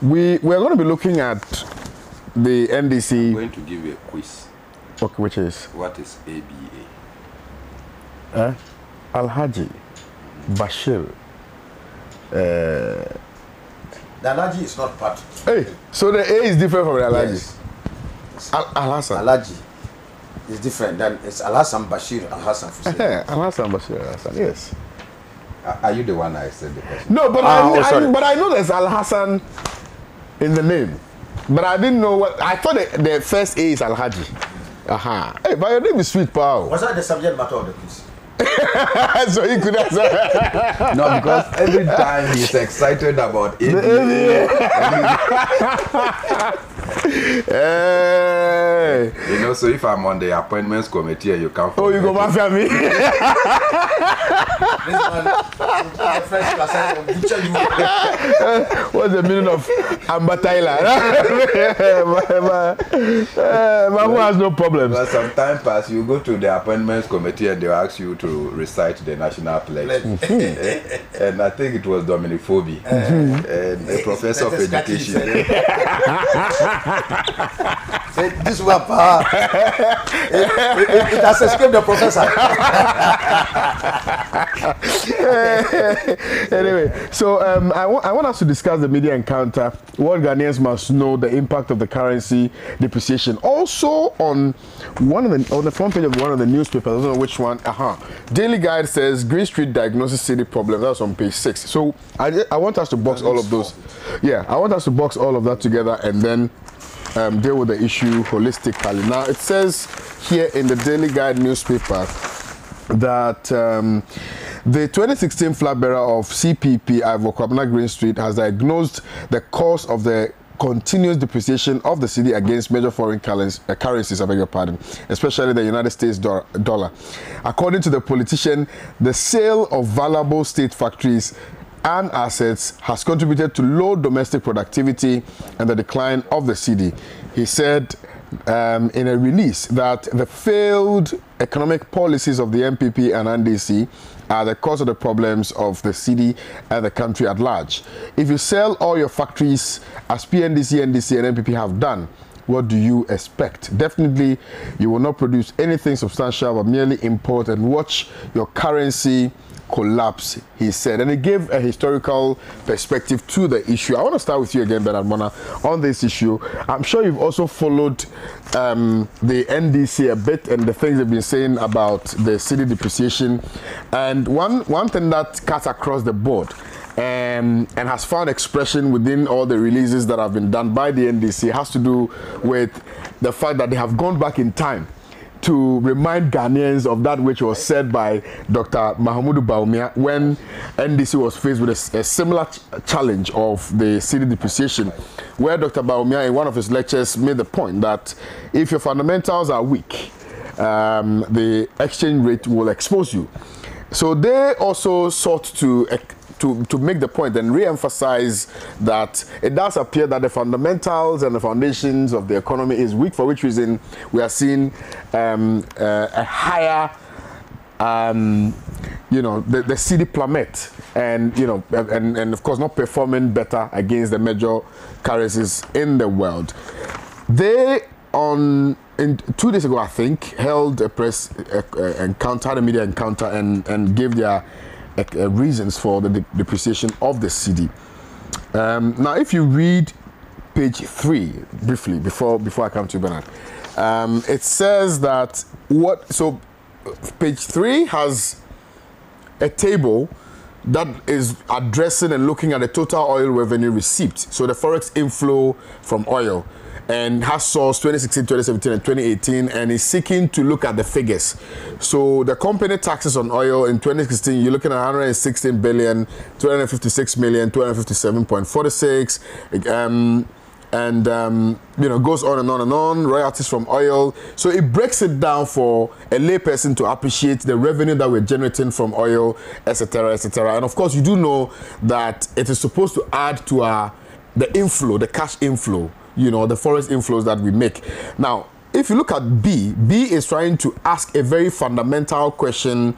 We're going to be looking at the NDC. I'm going to give you a quiz. Okay, which is? What is ABA? Alhaji Bashir. The Alhaji is not part. Hey, so the A is different from the Alhaji. Yes. Al-Hassan. Alhaji is different than it's Al-Hassan Bashir Al-Hassan Hussein. Al-Hassan Bashir Al-Hassan, yes. Are you the one I said the question? No, but I know there's Al-Hassan in the name. But I didn't know what. I thought the first A is Alhaji. Aha. Hey, but your name is Sweet Pao. Was that the subject matter of the quiz? So he could answer. No, because every time he's excited about ABA. Hey. You know, so if I'm on the appointments committee and you come for Oh, you go mafia me? This one, the first class, What's the meaning of Amba Tyler? Mamu has no problems. But some time pass, you go to the appointments committee and they'll ask you to recite the national pledge. And I think it was Dominic Phoebe, and a professor of education. This one, it has escaped the professor. Anyway, so I want us to discuss the media encounter, what Ghanaians must know, the impact of the currency depreciation. Also on the front page of one of the newspapers, I don't know which one. Daily Guide says Green Street diagnosis city problem. That's on page 6. So I want us to box all of those. Yeah, I want us to box all of that together and then deal with the issue holistically. Now, it says here in the Daily Guide newspaper that the 2016 flag bearer of CPP, Ivor Kwabena Green Street, has diagnosed the cause of the continuous depreciation of the cedi against major foreign currencies, I beg your pardon, especially the United States dollar. According to the politician, the sale of valuable state factories and assets has contributed to low domestic productivity and the decline of the cedi. He said in a release that the failed economic policies of the MPP and NDC are the cause of the problems of the cedi and the country at large. If you sell all your factories as PNDC, NDC and MPP have done, what do you expect? Definitely, you will not produce anything substantial but merely import and watch your currency collapse, he said. And he gave a historical perspective to the issue. I want to start with you again, Bernard Mona, on this issue. I'm sure you've also followed the NDC a bit and the things they've been saying about the cedi depreciation. And one thing that cuts across the board and has found expression within all the releases that have been done by the NDC has to do with the fact that they have gone back in time to remind Ghanaians of that which was said by Dr. Mahamudu Bawumia when NDC was faced with a similar challenge of the cedi depreciation, where Dr. Bawumia in one of his lectures made the point that if your fundamentals are weak, the exchange rate will expose you. So they also sought to make the point and re-emphasize that it does appear that the fundamentals and the foundations of the economy is weak, for which reason we are seeing a higher, the cedi plummet, and and of course not performing better against the major currencies in the world. They 2 days ago, I think, held a press encounter, a media encounter, and gave their reasons for the depreciation of the cedi. Now, if you read page 3 briefly before I come to you, Bernard, it says that page 3 has a table that is addressing and looking at the total oil revenue receipt. So the forex inflow from oil, and has sourced 2016, 2017, and 2018, and is seeking to look at the figures. So the company taxes on oil in 2016, you're looking at 116 billion, 256 million, 257.46. and goes on and on and on. Royalties from oil. So it breaks it down for a layperson to appreciate the revenue that we're generating from oil, etc., etc. And of course, you do know that it is supposed to add to the inflow, the cash inflow, the foreign inflows that we make. Now, if you look at B is trying to ask a very fundamental question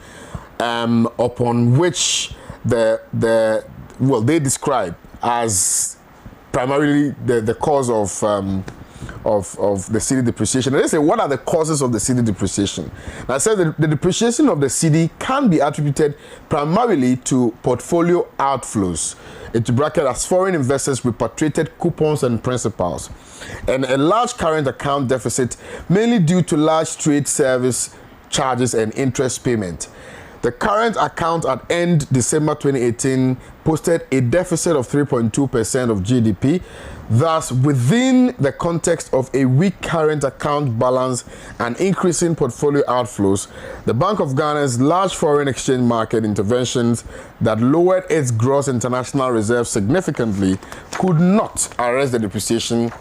upon which they describe as primarily the cause of the cedi depreciation. And they say, what are the causes of the cedi depreciation? Now, I said the depreciation of the cedi can be attributed primarily to portfolio outflows, into bracket, as foreign investors repatriated coupons and principals, and a large current account deficit, mainly due to large trade service charges and interest payment. The current account at end December 2018 posted a deficit of 3.2% of GDP. Thus, within the context of a weak current account balance and increasing portfolio outflows, the Bank of Ghana's large foreign exchange market interventions that lowered its gross international reserves significantly could not arrest the depreciation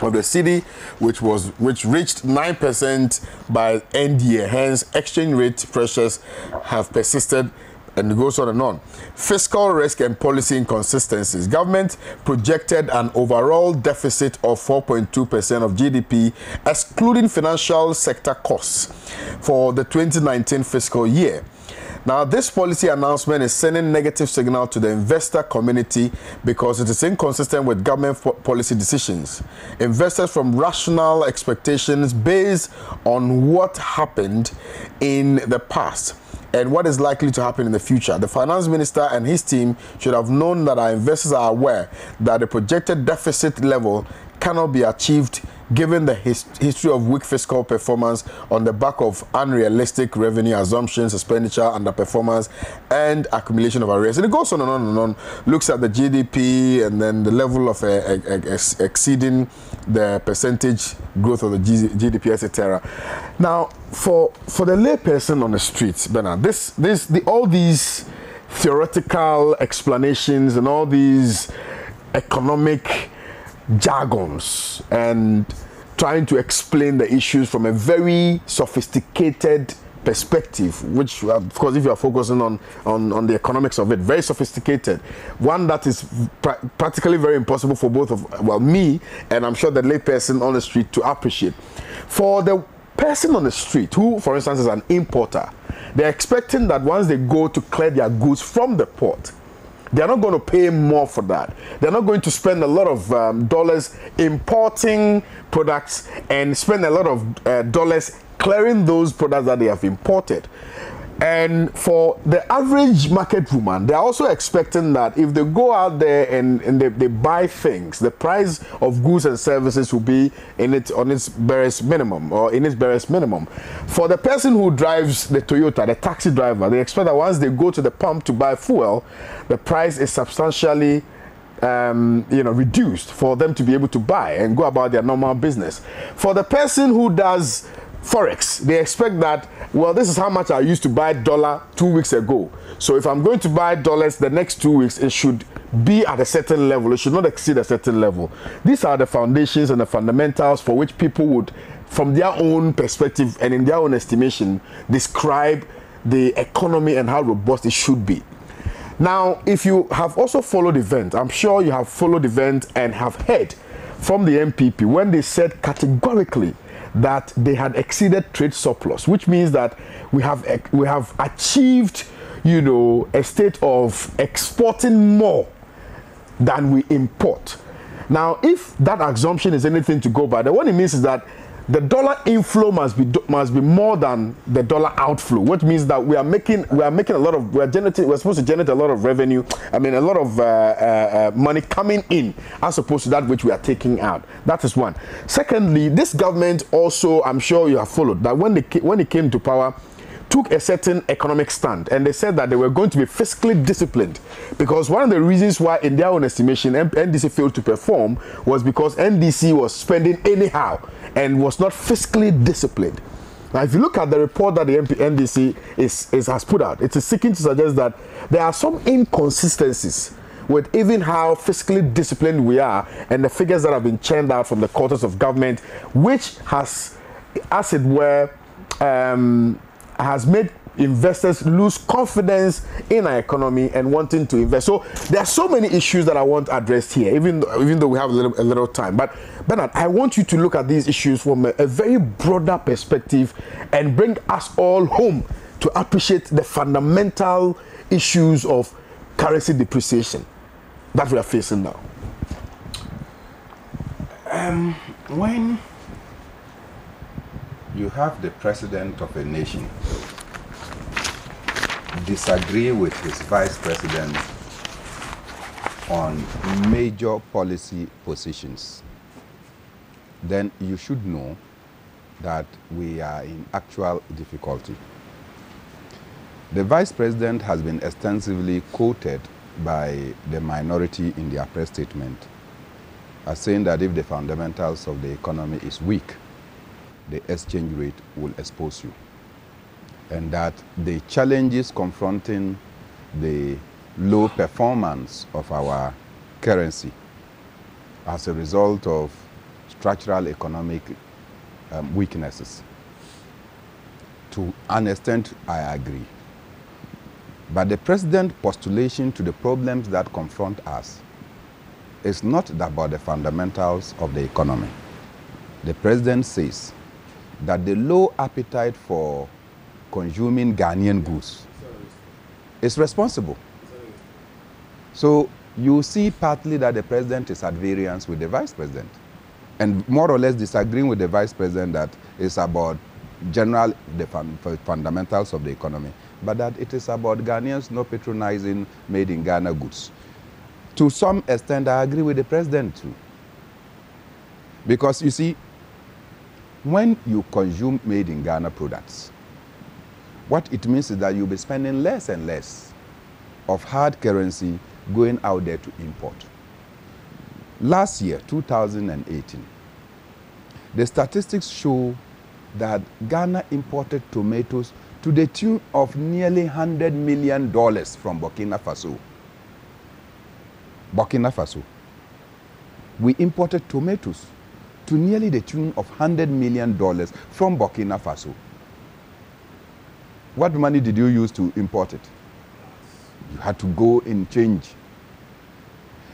of the cedi, which reached 9% by end year. Hence, exchange rate pressures have persisted, and it goes on and on. Fiscal risk and policy inconsistencies. Government projected an overall deficit of 4.2% of GDP, excluding financial sector costs, for the 2019 fiscal year. Now, this policy announcement is sending negative signal to the investor community because it is inconsistent with government policy decisions. Investors from rational expectations based on what happened in the past and what is likely to happen in the future. The finance minister and his team should have known that our investors are aware that the projected deficit level cannot be achieved given the history of weak fiscal performance on the back of unrealistic revenue assumptions, expenditure underperformance, and accumulation of arrears. And it goes on and on and on, looks at the GDP and then the level of exceeding the percentage growth of the GDP, etc. Now, for the layperson on the streets, Bernard, all these theoretical explanations and all these economic jargons and trying to explain the issues from a very sophisticated perspective, which of course, if you are focusing on the economics of it, very sophisticated, one that is practically very impossible for both of me and I'm sure the layperson on the street to appreciate. For the person on the street who, for instance, is an importer, they're expecting that once they go to clear their goods from the port, they're not going to pay more for that. They're not going to spend a lot of dollars importing products and spend a lot of dollars clearing those products that they have imported. And for the average market woman, they're also expecting that if they go out there and they buy things, the price of goods and services will be on its barest minimum. For the person who drives the Toyota, the taxi driver, they expect that once they go to the pump to buy fuel, the price is substantially reduced for them to be able to buy and go about their normal business. For the person who does Forex, they expect that, well, this is how much I used to buy dollar 2 weeks ago. So if I'm going to buy dollars the next 2 weeks, it should be at a certain level. It should not exceed a certain level. These are the foundations and the fundamentals for which people would, from their own perspective and in their own estimation, describe the economy and how robust it should be. Now, if you have also followed the event, I'm sure you have followed the event and have heard from the MPP when they said categorically that they had exceeded trade surplus, which means that we have achieved, a state of exporting more than we import. Now, if that assumption is anything to go by, then what it means is that the dollar inflow must be more than the dollar outflow, which means that we're supposed to generate a lot of revenue. I mean, a lot of money coming in as opposed to that which we are taking out. That is one. Secondly, this government also, I'm sure you have followed, that when it came to power, took a certain economic stand, and they said that they were going to be fiscally disciplined, because one of the reasons why, in their own estimation, NDC failed to perform was because NDC was spending anyhow and was not fiscally disciplined. Now, if you look at the report that the NDC has put out, it is seeking to suggest that there are some inconsistencies with even how fiscally disciplined we are and the figures that have been churned out from the quarters of government, which has, as it were, has made investors lose confidence in our economy and wanting to invest. So there are so many issues that I want addressed here, even though we have a little time. But Bernard, I want you to look at these issues from a very broader perspective and bring us all home to appreciate the fundamental issues of currency depreciation that we are facing now. When you have the president of a nation disagree with his vice president on major policy positions, then you should know that we are in actual difficulty. The vice president has been extensively quoted by the minority in their press statement as saying that if the fundamentals of the economy is weak, the exchange rate will expose you, and that the challenges confronting the low performance of our currency as a result of structural economic weaknesses. To an extent, I agree. But the president's postulation to the problems that confront us is not about the fundamentals of the economy. The president says that the low appetite for consuming Ghanaian goods is responsible. So you see partly that the president is at variance with the vice president, and more or less disagreeing with the vice president that it's about general fundamentals of the economy, but that it is about Ghanaians not patronizing made in Ghana goods. To some extent, I agree with the president too. Because you see, when you consume made in Ghana products, what it means is that you'll be spending less and less of hard currency going out there to import. Last year, 2018, the statistics show that Ghana imported tomatoes to the tune of nearly $100 million from Burkina Faso. Burkina Faso. We imported tomatoes to nearly the tune of $100 million from Burkina Faso. What money did you use to import it? You had to go and change.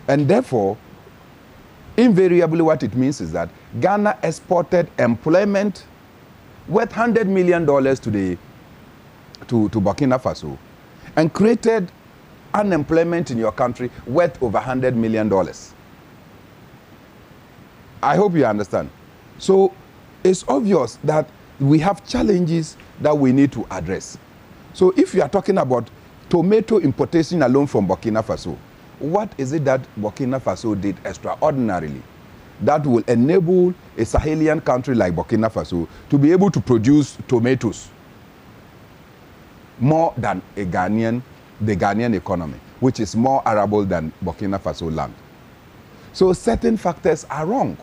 And therefore, invariably what it means is that Ghana exported employment worth $100 million to Burkina Faso and created unemployment in your country worth over $100 million. I hope you understand. So it's obvious that we have challenges that we need to address. So if you are talking about tomato importation alone from Burkina Faso, what is it that Burkina Faso did extraordinarily that will enable a Sahelian country like Burkina Faso to be able to produce tomatoes more than the Ghanaian economy, which is more arable than Burkina Faso land? So certain factors are wrong.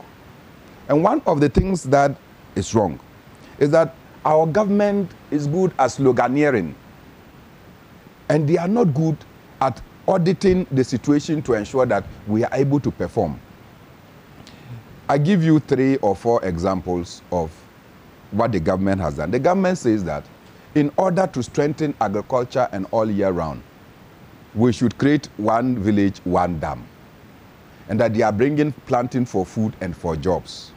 And one of the things that is wrong is that our government is good at sloganeering, and they are not good at auditing the situation to ensure that we are able to perform. I give you 3 or 4 examples of what the government has done. The government says that in order to strengthen agriculture and all year round, we should create one village, one dam, and that they are bringing planting for food and for jobs.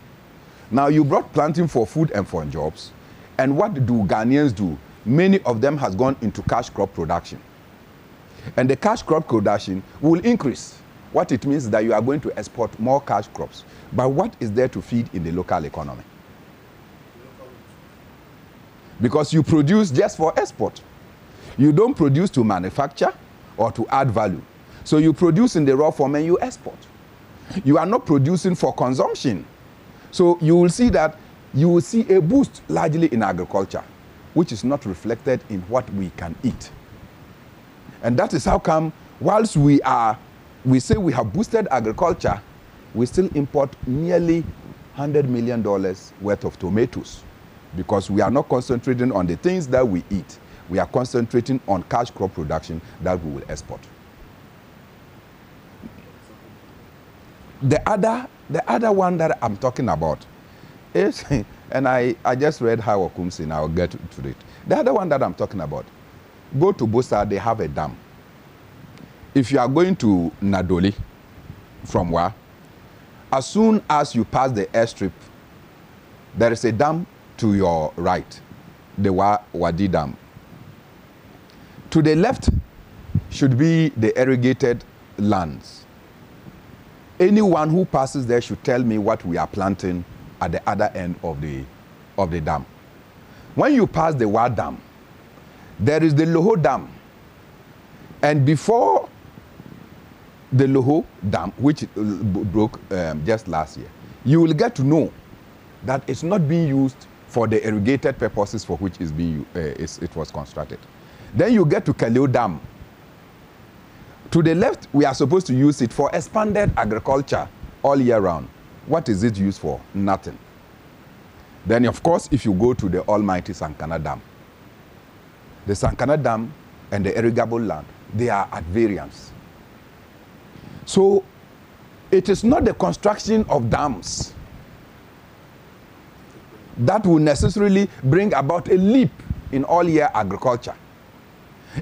Now, you brought planting for food and for jobs, and what do Ghanaians do? Many of them has gone into cash crop production. And the cash crop production will increase. What it means is that you are going to export more cash crops. But what is there to feed in the local economy? Because you produce just for export. You don't produce to manufacture or to add value. So you produce in the raw form and you export. You are not producing for consumption. So you will see that you will see a boost largely in agriculture, which is not reflected in what we can eat. And that is how come, whilst we say we have boosted agriculture, we still import nearly $100 million worth of tomatoes, because we are not concentrating on the things that we eat. We are concentrating on cash crop production that we will export. The other one that I'm talking about is, and I just read how Okumsi, I'll get to it. The other one that I'm talking about, go to Busa, they have a dam. If you are going to Nadoli from Wa, as soon as you pass the airstrip, there is a dam to your right, the Wadi Dam. To the left should be the irrigated lands. Anyone who passes there should tell me what we are planting at the other end of the dam. When you pass the Wa Dam, there is the Loho Dam. And before the Loho Dam, which broke just last year, you will get to know that it's not being used for the irrigated purposes for which it was constructed. Then you get to Kaleo Dam. To the left, we are supposed to use it for expanded agriculture all year round. What is it used for? Nothing. Then, of course, if you go to the almighty Sankana Dam, the Sankana Dam and the irrigable land, they are at variance. So, it is not the construction of dams that will necessarily bring about a leap in all-year agriculture.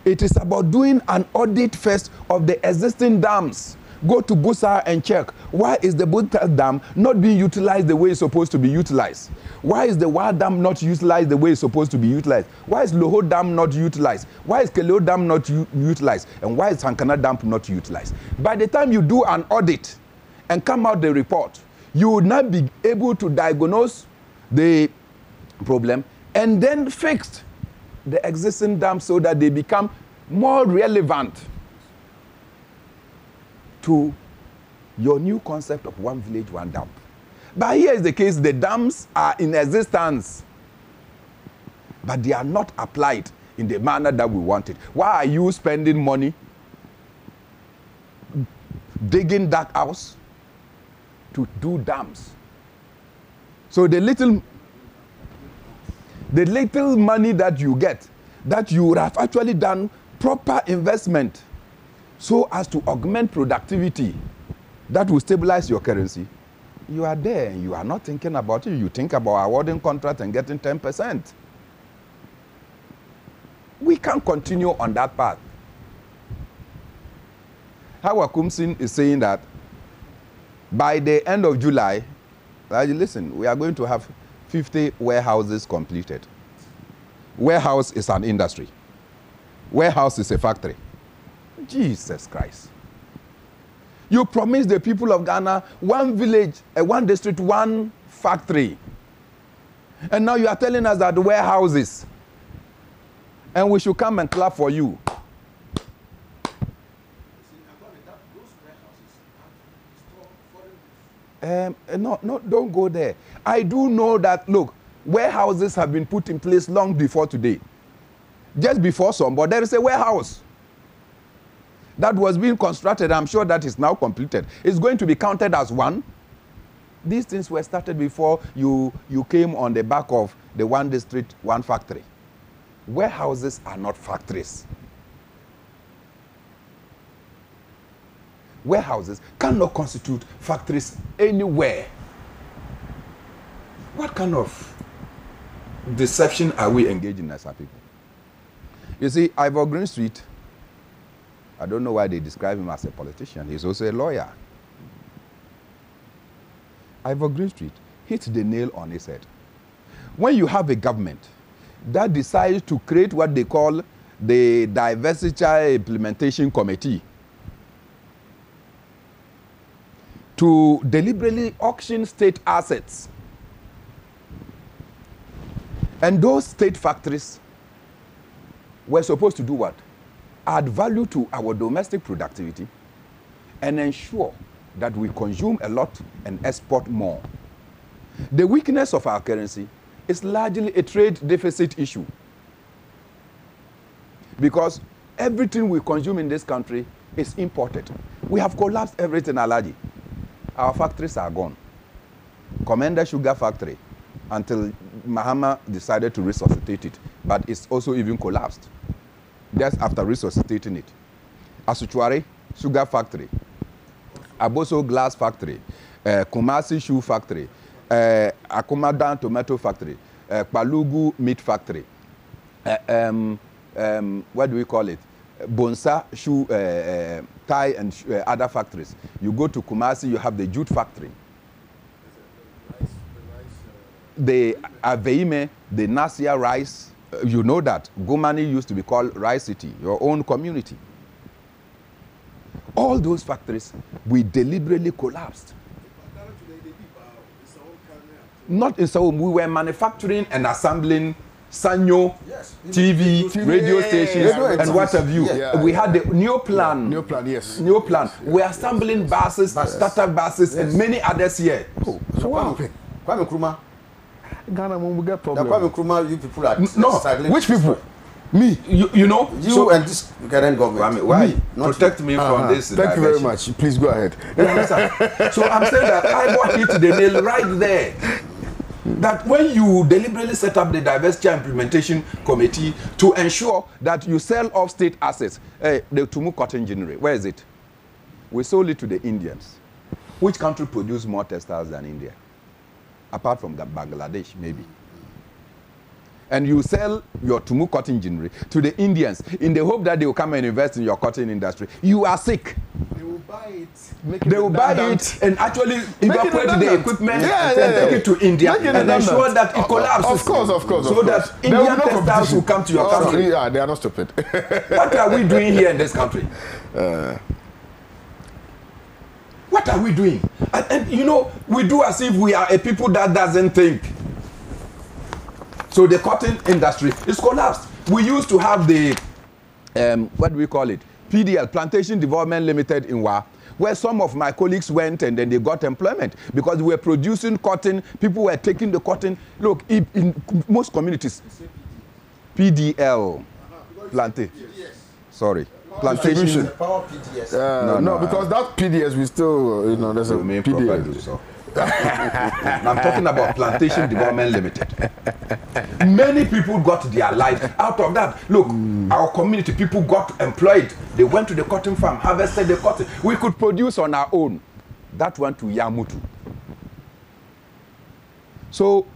It is about doing an audit first of the existing dams. Go to Busa and check, why is the Busa Dam not being utilized the way it's supposed to be utilized? Why is the Wa Dam not utilized the way it's supposed to be utilized? Why is Loho Dam not utilized? Why is Keleo Dam not utilized? And why is Sankana Dam not utilized? By the time you do an audit and come out the report, you would not be able to diagnose the problem and then fix the existing dams so that they become more relevant to your new concept of one village, one dam. But here is the case, the dams are in existence, but they are not applied in the manner that we want it. Why are you spending money digging that house to do dams? So the little money that you get, that you would have actually done proper investment so as to augment productivity that will stabilize your currency, you are there and you are not thinking about it. You think about awarding contract and getting 10%. We can't continue on that path. Hawa Kumsin is saying that by the end of July, listen, we are going to have 50 warehouses completed. Warehouse is an industry. Warehouse is a factory. Jesus Christ. You promised the people of Ghana one village, one district, one factory. And now you are telling us that the warehouses, and we should come and clap for you. No, don't go there. I do know that, look, warehouses have been put in place long before today. Just before some, but there is a warehouse that was being constructed. I'm sure that is now completed. It's going to be counted as one. These things were started before you came on the back of the one district, one factory. Warehouses are not factories. Warehouses cannot constitute factories anywhere. What kind of deception are we engaging as a people? You see, Ivor Green Street, I don't know why they describe him as a politician. He's also a lawyer. Ivor Green Street hit the nail on his head. When you have a government that decides to create what they call the Diversity Implementation Committee to deliberately auction state assets, and those state factories were supposed to do what? Add value to our domestic productivity and ensure that we consume a lot and export more. The weakness of our currency is largely a trade deficit issue, because everything we consume in this country is imported. We have collapsed everything, Alaji. Our factories are gone. Commander Sugar Factory, until Mahama decided to resuscitate it, but it's also even collapsed just after resuscitating it. Asuchuare Sugar Factory, Aboso Glass Factory, Kumasi Shoe Factory, Akumadan Tomato Factory, Palugu Meat Factory, what do we call it? Bonsa Shoe, Thai and other factories. You go to Kumasi, you have the jute factory. The Aveime, the Nasia rice, you know that. Gumani used to be called Rice City, your own community. All those factories, we deliberately collapsed. Not in Sao, we were manufacturing and assembling Sanyo, Yes. TV, radio stations, Yeah. and what have you. Yeah. We had the new plan. New plan, yes. New plan. We are assembling buses, startup buses, and many others here. So what happened? Kwame Nkrumah. Ghana, when we get The problem. Kwame Nkrumah, you people are No, struggling. Which people? Me. You know, You so, and this current government. Kwame, why? Not Protect me from this. Thank you very diversion. much. Please go ahead. You understand? So I'm saying that I got hit the nail right there. That when you deliberately set up the diversity implementation committee to ensure that you sell off state assets, the Tumu cotton ginnery, where is it? We sold it to the Indians. Which country produces more textiles than India? Apart from Bangladesh, maybe. And you sell your Tumu cotton ginnery to the Indians in the hope that they will come and invest in your cotton industry. You are sick. They will buy it. They will buy it and actually evacuate the redundant. equipment Yeah, and take it to India Make it and ensure redundant. that it collapses. Of course. So of that course. Indian There will be no textiles competition. will come to your Oh, country. Yeah, they are not stupid. What are we doing here in this country? What are we doing? And you know, we do as if we are a people that doesn't think. So the cotton industry is collapsed. We used to have the, what do we call it? PDL, Plantation Development Limited in Wa, where some of my colleagues went and then they got employment because we were producing cotton. People were taking the cotton. Look, in most communities, PDL, plantation. Sorry, plantation. Power PDS. No, because that PDS we still, there's a Remain PDS. properly, so. I'm talking about Plantation Development Limited. Many people got their life out of that. Look, our community people got employed. They went to the cotton farm, harvested the cotton. We could produce on our own. That went to Yamutu. So,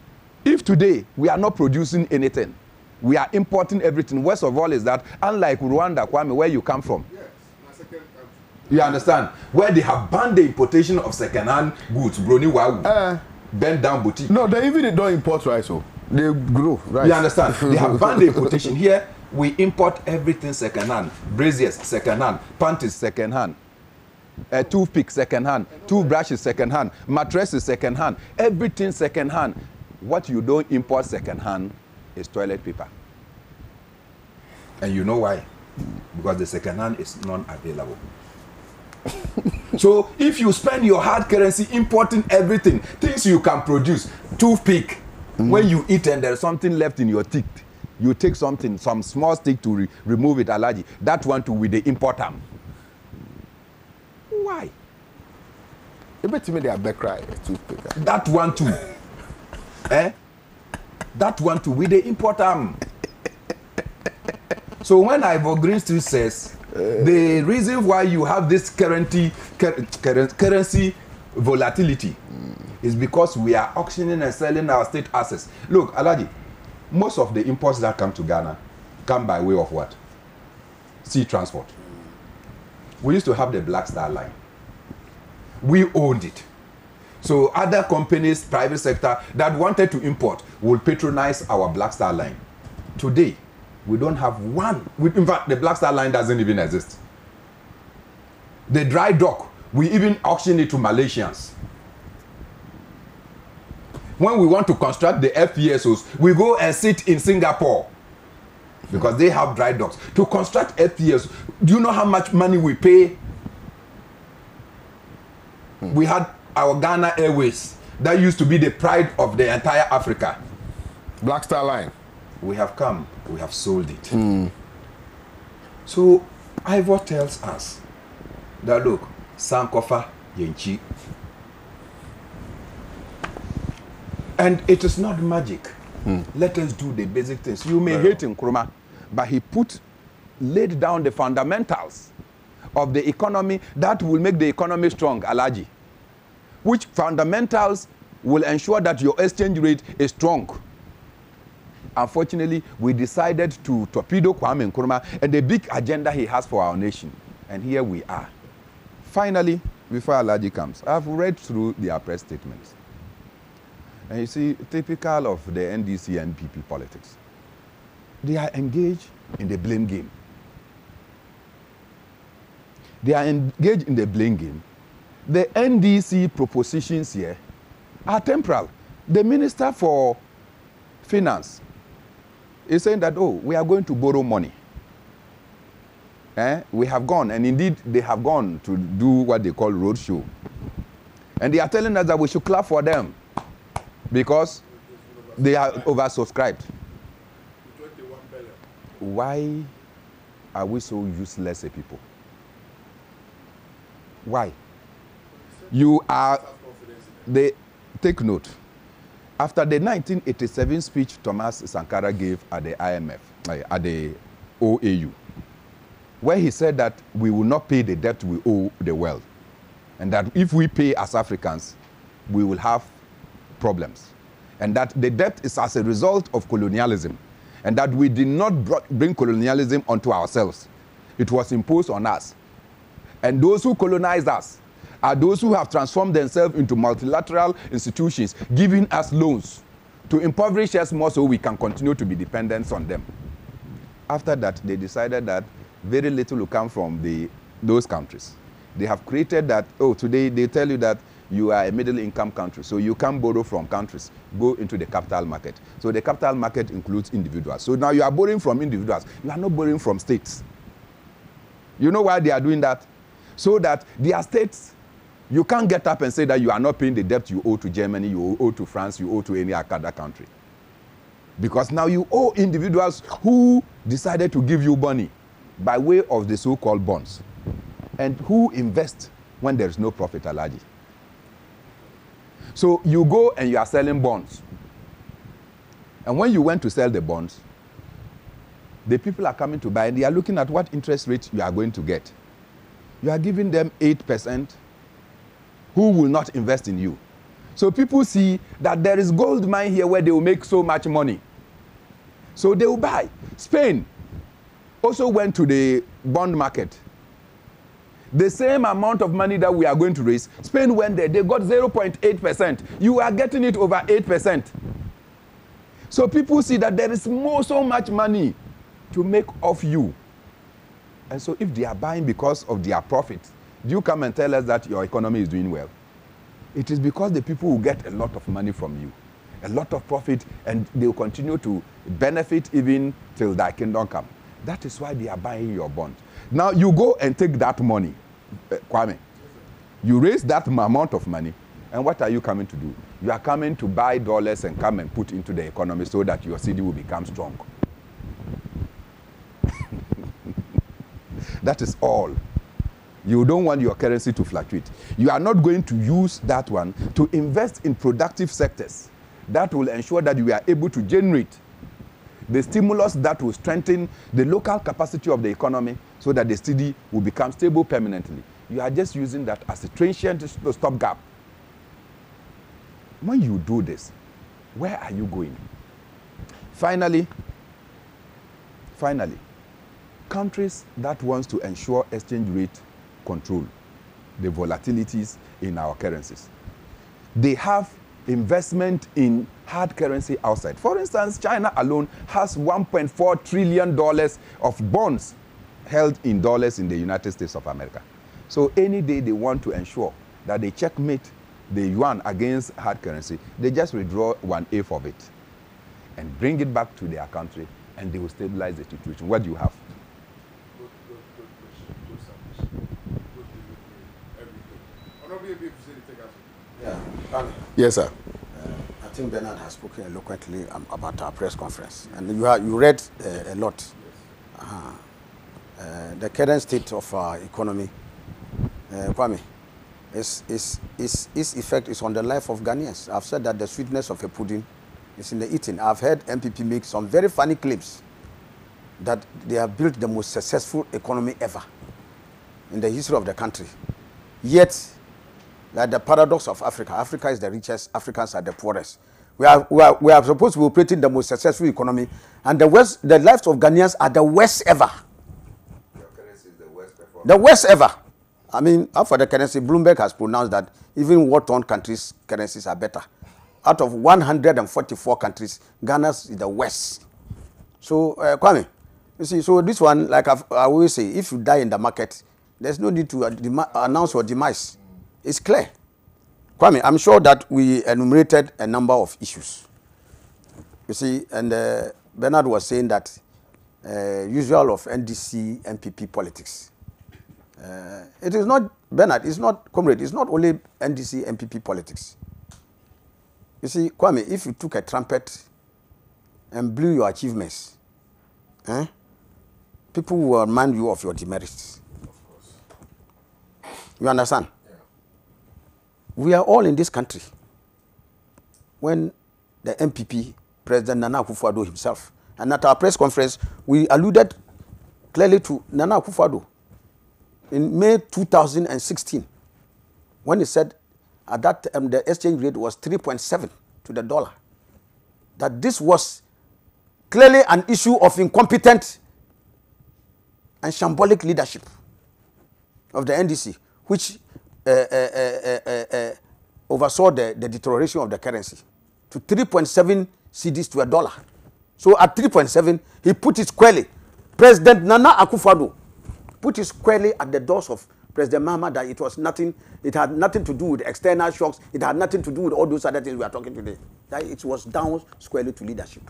if today we are not producing anything, we are importing everything. Worst of all is that, unlike Rwanda, Kwame, where you come from, you understand? Where they have banned the importation of second-hand goods, brony wawu, bend down boutique. No, they don't import rice, so they grow rice. You understand? They have banned the importation. Here, we import everything second-hand. Braziers, second-hand. Panties, second-hand. Toothpick, second-hand. Toothbrushes, second-hand. Mattresses, second-hand. Everything second-hand. What you don't import second-hand is toilet paper. And you know why? Because the second-hand is non-available. So if you spend your hard currency importing everything, things you can produce, toothpick, when you eat and there's something left in your teeth, you take something, some small stick to remove it, allergy. That one too with the importer. Why? You bet me they are back cry toothpick. That one too. That one too with the importer. So when Ivor Greenstreet says the reason why you have this currency volatility is because we are auctioning and selling our state assets. Look, Alaji, most of the imports that come to Ghana come by way of what? Sea transport. We used to have the Black Star Line. We owned it. So other companies, private sector, that wanted to import will patronize our Black Star Line. Today, we don't have one. In fact, the Black Star Line doesn't even exist. The dry dock, we even auction it to Malaysians. When we want to construct the FPSOs, we go and sit in Singapore because they have dry docks. To construct FPSOs, do you know how much money we pay? We had our Ghana Airways. That used to be the pride of the entire Africa. Black Star Line. We have come, we have sold it. So Ivor tells us that look, Sankofa Yenchi. And it is not magic. Let us do the basic things. You may hate Nkrumah, but he laid down the fundamentals of the economy that will make the economy strong, Alaji? Which fundamentals will ensure that your exchange rate is strong? Unfortunately, we decided to torpedo Kwame Nkrumah and the big agenda he has for our nation. And here we are. Finally, before Alaji comes, I've read through their press statements. And you see, typical of the NDC and NPP politics. They are engaged in the blame game. They are engaged in the blame game. The NDC propositions here are temporal. The Minister for Finance is saying that, oh, we are going to borrow money. We have gone, and indeed they have gone to do what they call roadshow. And they are telling us that we should clap for them because they are oversubscribed. Why are we so useless a people? Why? You are, they take note. After the 1987 speech Thomas Sankara gave at the IMF, at the OAU, where he said that we will not pay the debt we owe the world, and that if we pay as Africans, we will have problems, and that the debt is as a result of colonialism, and that we did not bring colonialism onto ourselves. It was imposed on us. And those who colonized us are those who have transformed themselves into multilateral institutions, giving us loans to impoverish us more so we can continue to be dependent on them. After that, they decided that very little will come from those countries. They have created that, oh, today they tell you that you are a middle income country, so you can't borrow from countries, go into the capital market. So the capital market includes individuals. So now you are borrowing from individuals. You are not borrowing from states. You know why they are doing that? So that their states, you can't get up and say that you are not paying the debt you owe to Germany, you owe to France, you owe to any other country. Because now you owe individuals who decided to give you money by way of the so-called bonds. And who invest when there is no profit, Alaji. So you go and you are selling bonds. And when you went to sell the bonds, the people are coming to buy and they are looking at what interest rate you are going to get. You are giving them 8% who will not invest in you. So people see that there is gold mine here where they will make so much money. So they will buy. Spain also went to the bond market. The same amount of money that we are going to raise, Spain went there, they got 0.8%. You are getting it over 8%. So people see that there is so much money to make off you. And so if they are buying because of their profit, do you come and tell us that your economy is doing well? It is because the people will get a lot of money from you, a lot of profit, and they will continue to benefit even till thy kingdom come. That is why they are buying your bond. Now you go and take that money, Kwame. You raise that amount of money, and what are you coming to do? You are coming to buy dollars and come and put into the economy so that your city will become strong. That is all. You don't want your currency to fluctuate. You are not going to use that one to invest in productive sectors that will ensure that you are able to generate the stimulus that will strengthen the local capacity of the economy so that the city will become stable permanently. You are just using that as a transient stopgap. When you do this, where are you going? Finally, countries that wants to ensure exchange rate control, the volatilities in our currencies, they have investment in hard currency outside. For instance, China alone has $1.4 trillion of bonds held in dollars in the United States of America. So any day they want to ensure that they checkmate the yuan against hard currency, they just withdraw 1/8 of it and bring it back to their country, and they will stabilize the situation. What do you have? Yes, sir. I think Bernard has spoken eloquently about our press conference, and you read a lot. The current state of our economy, Kwame, its effect is on the life of Ghanaians. I've said that the sweetness of a pudding is in the eating. I've heard MPP make some very funny claims that they have built the most successful economy ever. in the history of the country. Yet, like the paradox of Africa, Africa is the richest, Africans are the poorest. We are supposed to be operating the most successful economy, and the lives of Ghanaians are the worst ever. Your currency is the worst performing. The worst ever. I mean, after the currency, Bloomberg has pronounced that even war-torn countries' currencies are better. Out of 144 countries, Ghana's is the worst. So, Kwame, you see, so this one, like I always say, if you die in the market, there's no need to announce your demise. It's clear. Kwame, I'm sure that we enumerated a number of issues. You see, and Bernard was saying that usual of NDC, MPP politics. It is not, Bernard, it's not, comrade, it's not only NDC, MPP politics. You see, Kwame, if you took a trumpet and blew your achievements, people will remind you of your demerits. Of course. You understand? Yeah. We are all in this country. When the MPP, President Nana Akufo-Addo himself, and at our press conference, we alluded clearly to Nana Akufo-Addo in May 2016, when he said at that time the exchange rate was 3.7 to the dollar, that this was clearly an issue of incompetent and shambolic leadership of the NDC, which oversaw the deterioration of the currency to 3.7 cedis to a dollar. So at 3.7, he put it squarely. President Nana Akufo-Addo put it squarely at the doors of President Mahama that it was nothing, it had nothing to do with external shocks, it had nothing to do with all those other things we are talking today. That it was down squarely to leadership.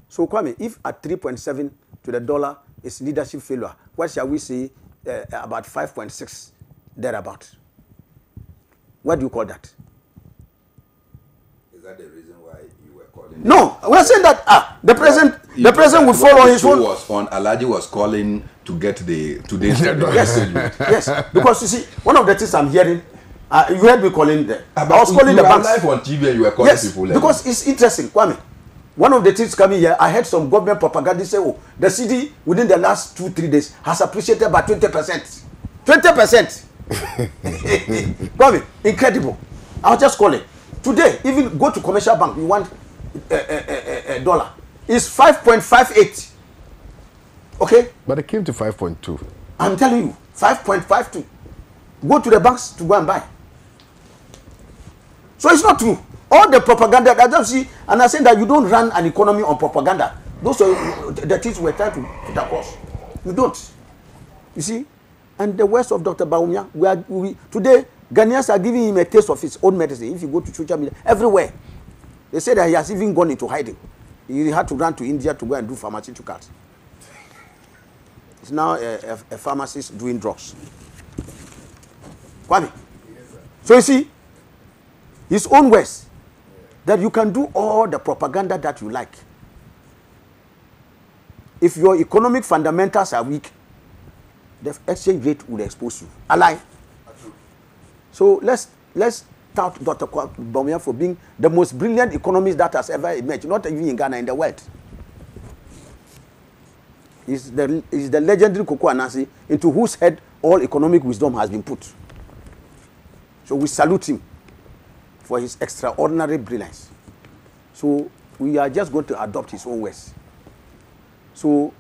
So Kwame, if at 3.7 to the dollar is leadership failure, what shall we say about 5.6 thereabout? What do you call that? Is that the reason why you were calling? No, we are saying that the president would follow his own. Was on Alaji was calling to get today's yes, because you see, one of the things I'm hearing, you heard me calling them. I was calling the banks. Live on TV and you were calling people. Because it's interesting, Kwame. One of the things coming here, I heard some government propaganda say, oh, the CD within the last 2-3 days has appreciated by 20%. 20%. Kwame, incredible. I'll just call it. Today, even go to commercial bank, you want a dollar. It's 5.58. Okay? But it came to 5.2. I'm telling you, 5.52. Go to the banks to go and buy. So it's not true. All the propaganda, I don't see, and I'm saying that you don't run an economy on propaganda. Those are the things we're trying to put across. You don't. You see? And the worst of Dr. Baumia, today, Ghanaians are giving him a taste of his own medicine. If you go to social media, everywhere. They say that he has even gone into hiding. He had to run to India to go and do pharmaceuticals. He's now a pharmacist doing drugs. Kwame. So you see, his own words, that you can do all the propaganda that you like. If your economic fundamentals are weak, the exchange rate will expose you. Align. So let's tout Dr. Baumia for being the most brilliant economist that has ever emerged, not even in Ghana, in the world. He's the legendary Koko Anansi, into whose head all economic wisdom has been put. So we salute him for his extraordinary brilliance. So we are just going to adopt his own ways. So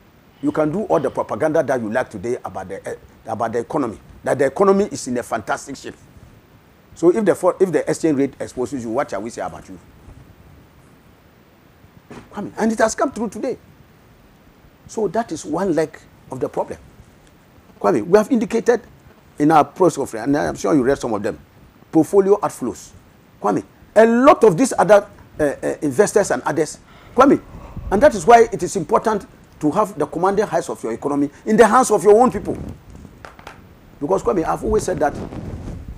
you can do all the propaganda that you like today about the economy, that the economy is in a fantastic shape. So if the exchange rate exposes you, what shall we say about you? And it has come through today. So that is one leg of the problem. Kwame, we have indicated in our press conference, and I'm sure you read some of them, portfolio outflows. Kwame, a lot of these other investors and others, Kwame, and that is why it is important to have the commanding heights of your economy in the hands of your own people. Because Kwame, I've always said that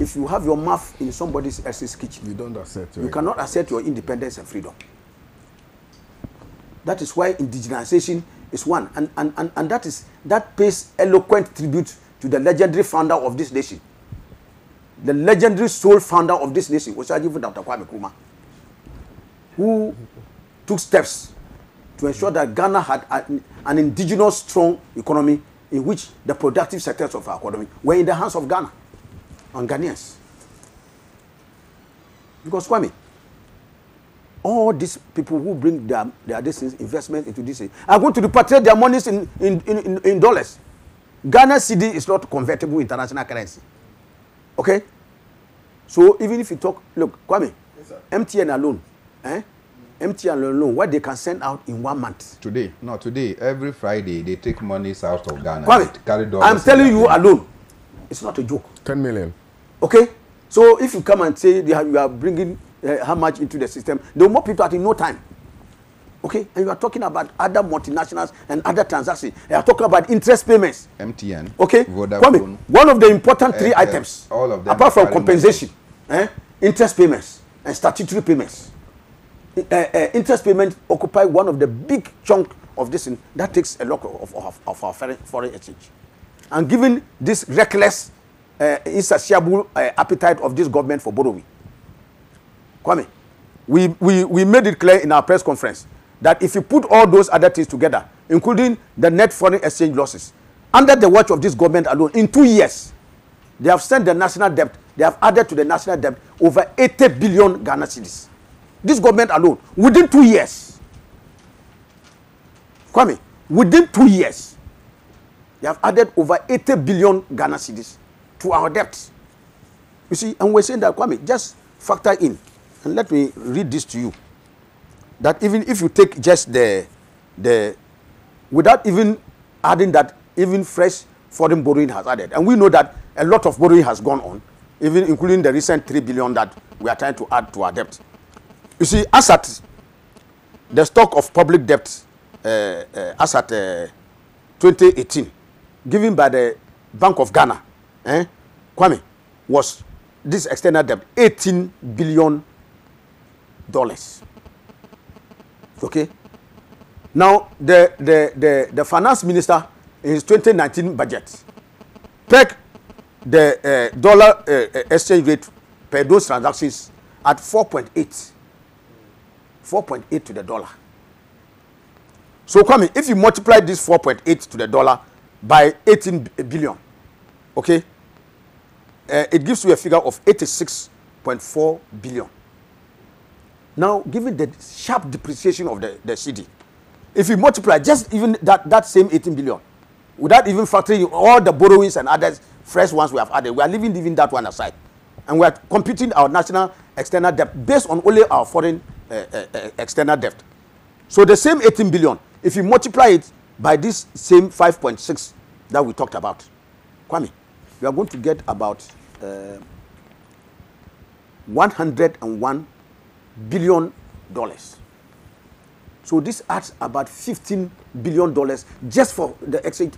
if you have your mouth in somebody else's kitchen, you don't accept you cannot accept your independence and freedom. That is why indigenization is one, and that pays eloquent tribute to the legendary founder of this nation, the legendary sole founder of this nation, Osajifu Dr. Kwame Nkrumah, who took steps to ensure that Ghana had an indigenous strong economy in which the productive sectors of our economy were in the hands of Ghana and Ghanaians. Because Kwame, all these people who bring their investment into this are going to repatriate their monies in dollars. Ghana cedi is not convertible international currency. Okay? So even if you talk, look, Kwame, yes, MTN alone, MTN alone, what they can send out in 1 month. Today, every Friday, they take monies out of Ghana. Kwame, I'm telling you alone, it's not a joke. 10 million. Okay? So if you come and say you are bringing how much into the system, there will more people out in no time. Okay? And you are talking about other multinationals and other transactions. You are talking about interest payments. MTN. Okay? Vodafone. One of the important three items, all of them, apart from compensation, interest payments and statutory payments. Interest payments occupy one of the big chunk of this, that takes a lot of our foreign exchange. And given this reckless, insatiable appetite of this government for borrowing, Kwame, we made it clear in our press conference that if you put all those other things together, including the net foreign exchange losses, under the watch of this government alone, in 2 years, they have sent the national debt, they have added to the national debt over 80 billion Ghana cedis. This government alone, within 2 years, Kwame, within 2 years, they have added over 80 billion Ghana cedis to our debt. You see, and we're saying that, Kwame, just factor in, and let me read this to you, that even if you take just the without even adding that even fresh foreign borrowing has added, and we know that a lot of borrowing has gone on, even including the recent 3 billion that we are trying to add to our debt. You see, as at the stock of public debt, as at 2018, given by the Bank of Ghana, Kwame, was this external debt $18 billion. Okay. Now the finance minister in his 2019 budget pegged the dollar exchange rate per those transactions at 4.8 to the dollar. So Kwame, if you multiply this 4.8 to the dollar by 18 billion, okay, it gives you a figure of 86.4 billion. Now, given the sharp depreciation of the cedi, if you multiply just even that same 18 billion, without even factoring all the borrowings and other fresh ones we have added, we are leaving that one aside. And we are computing our national external debt based on only our foreign external debt. So the same 18 billion, if you multiply it by this same 5.6 that we talked about, Kwame, you are going to get about $101 billion. So this adds about $15 billion just for the exchange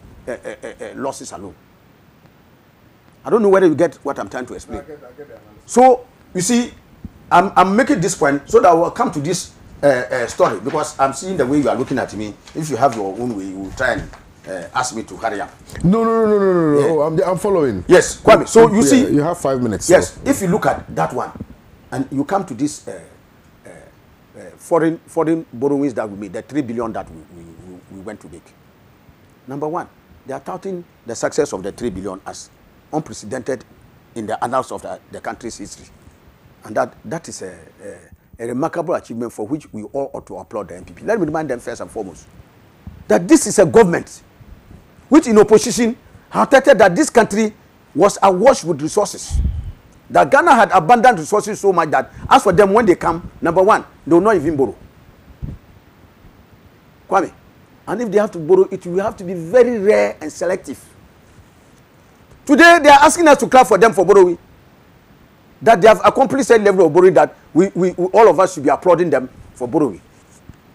losses alone. I don't know whether you get what I'm trying to explain. I get so you see, I'm making this point so that I will come to this story, because I'm seeing the way you are looking at me. If you have your own way, you will try and ask me to hurry up. No. Yeah. I'm following. Yes, Kwame. So you see, you have 5 minutes. Yes, so. If you look at that one, and you come to this foreign borrowings that we made, the 3 billion that we went to make. Number one, they are touting the success of the 3 billion as unprecedented in the annals of the country's history, and that is a remarkable achievement for which we all ought to applaud the NPP. Let me remind them first and foremost that this is a government which, in opposition, had stated that this country was awash with resources. That Ghana had abundant resources so much that, as for them, when they come, number one, they will not even borrow. Kwame, and if they have to borrow, it will have to be very rare and selective. Today, they are asking us to clap for them for borrowing. That they have accomplished a level of borrowing that we all of us should be applauding them for borrowing.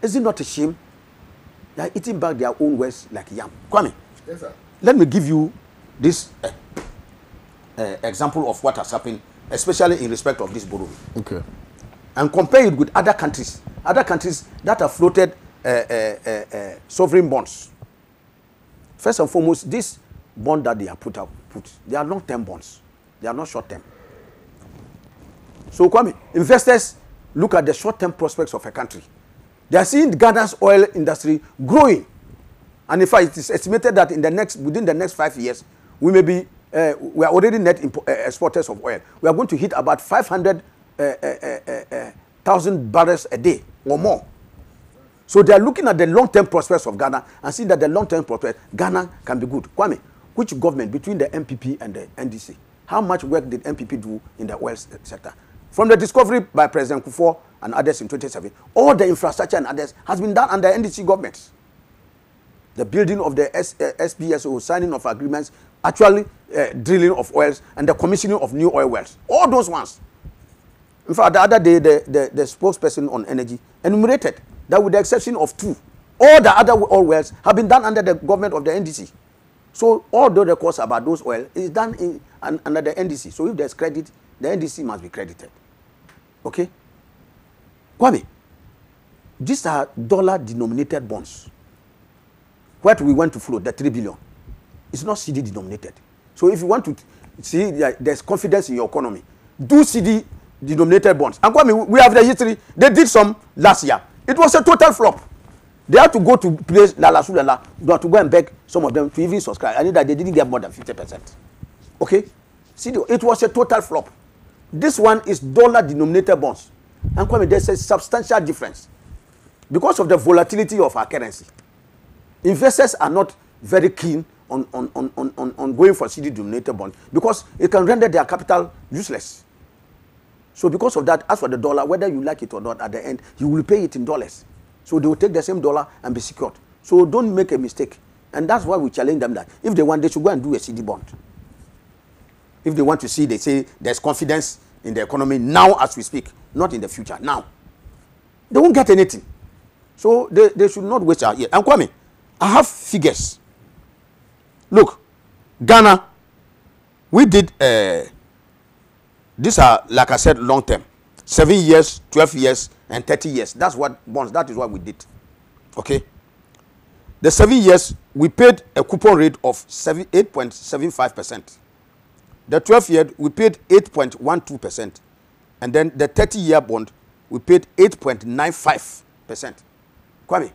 Is it not a shame? They are eating back their own words like yam. Kwame, yes, sir. Let me give you this example of what has happened, especially in respect of this borrowing. Okay. And compare it with other countries that have floated sovereign bonds. First and foremost, this bond that they have put, they are long-term bonds. They are not short-term. So, Kwame, investors look at the short-term prospects of a country. They are seeing Ghana's oil industry growing. And in fact, it is estimated that within the next 5 years, we may be, we are already net exporters of oil. We are going to hit about 500,000 barrels a day or more. So they are looking at the long-term prospects of Ghana and see that the long-term prospects, Ghana can be good. Kwame, which government between the MPP and the NDC, how much work did MPP do in the oil sector? From the discovery by President Kufuor and others in 2007, all the infrastructure and others has been done under NDC governments. The building of the SPSO, signing of agreements, actually drilling of oils, and the commissioning of new oil wells. All those ones. In fact, the other day, the spokesperson on energy enumerated that with the exception of 2, all the other oil wells have been done under the government of the NDC. So all the records about those oil is done under the NDC. So if there's credit, the NDC must be credited. Okay? Kwame, these are dollar-denominated bonds. What we want to float, the 3 billion, it's not CD denominated. So if you want to see that there's confidence in your economy, do CD denominated bonds. And Kwame, we have the history. They did some last year. It was a total flop. They had to go to place Lala, to go and beg some of them to even subscribe. I knew that they didn't get more than 50%. Okay? CD, it was a total flop. This one is dollar-denominated bonds. And Kwame, there's a substantial difference. Because of the volatility of our currency, investors are not very keen on going for CD-denominated bonds because it can render their capital useless. So because of that, as for the dollar, whether you like it or not, at the end, you will pay it in dollars. So they will take the same dollar and be secured. So don't make a mistake. And that's why we challenge them that if they want, they should go and do a CD bond. If they want to see, they say there's confidence in the economy now as we speak, not in the future, now. They won't get anything. So they should not waste our year. And Kwame, I have figures. Look, Ghana, we did, these are, like I said, long term. 7 years, 12 years, and 30 years. That's what bonds, that is what we did. Okay? The 7 years, we paid a coupon rate of 8.75%. The 12 year, we paid 8.12%. And then the 30-year bond, we paid 8.95%. Kwame,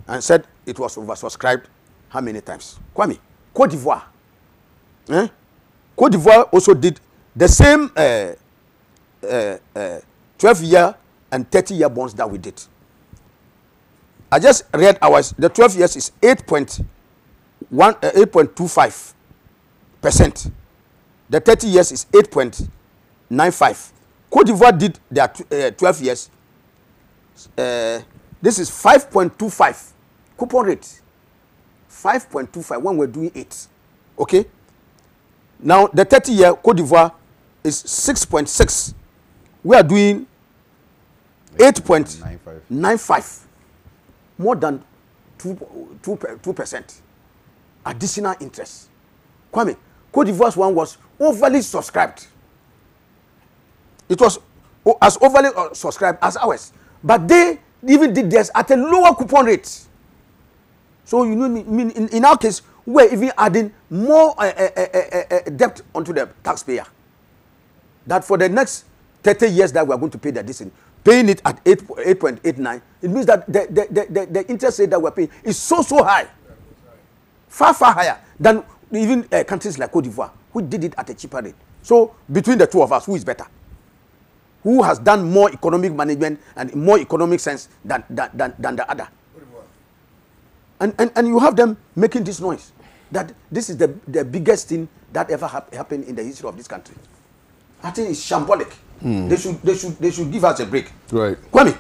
and said it was oversubscribed how many times? Kwame, Cote d'Ivoire. Cote d'Ivoire also did the same 12-year and 30-year bonds that we did. I just read ours. The 12 years is 8.25%. The 30 years is 8.95. Cote d'Ivoire did their 12 years. This is 5.25 coupon rate. 5.25 when we're doing 8. Okay? Now, the 30-year Cote d'Ivoire is 6.6. We are doing 8.95. More than 2% additional interest. Kwame, Cote d'Ivoire's one was overly subscribed. It was as overly subscribed as ours. But they even did theirs at a lower coupon rate. So you know, in our case, we're even adding more debt onto the taxpayer. That for the next 30 years that we are going to pay that this, paying it at 8.89, it means that the interest rate that we're paying is so high, far higher than even countries like Cote d'Ivoire, who did it at a cheaper rate. So between the two of us, who is better? Who has done more economic management and more economic sense than the other? And you have them making this noise that this is the biggest thing that ever happened in the history of this country. I think it's shambolic. They should give us a break. Right. Kwame,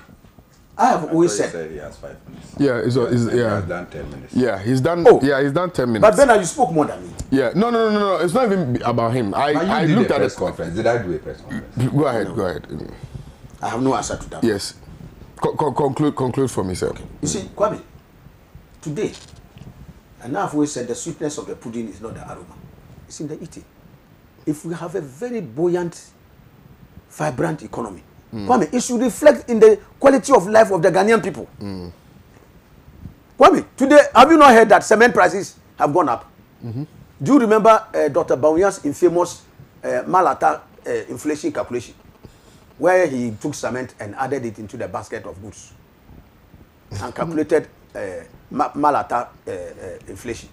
I have always said he has 5 minutes. Yeah, he has done 10 minutes. Yeah, he's done. Oh. Yeah, he's done 10 minutes. But Bernard, you spoke more than me. Yeah, no. It's not even about him. I looked at press the conference. Did I do a press conference? Go ahead. I have no answer to that. Yes. Conclude for me, sir. Okay. You see, Kwame, today, and I've always said the sweetness of the pudding is not the aroma, it's in the eating. If we have a very buoyant, vibrant economy, Kwame, it should reflect in the quality of life of the Ghanaian people. Kwame, today, have you not heard that cement prices have gone up? Do you remember Dr. Baumyang's infamous Malata inflation calculation, where he took cement and added it into the basket of goods and calculated Malata inflation.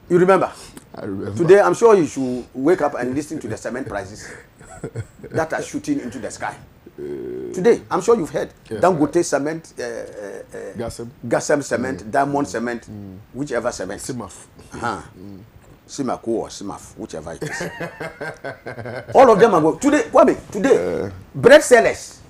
You remember? I remember. Today, I'm sure you should wake up and listen to the cement prices that are shooting into the sky. Today, I'm sure you've heard. Yes, Dangote cement, Gassem cement, Diamond cement, whichever cement. Simaf. Simaku or Simaf, whichever it is. All of them are going. Today, Kwame, today, bread sellers.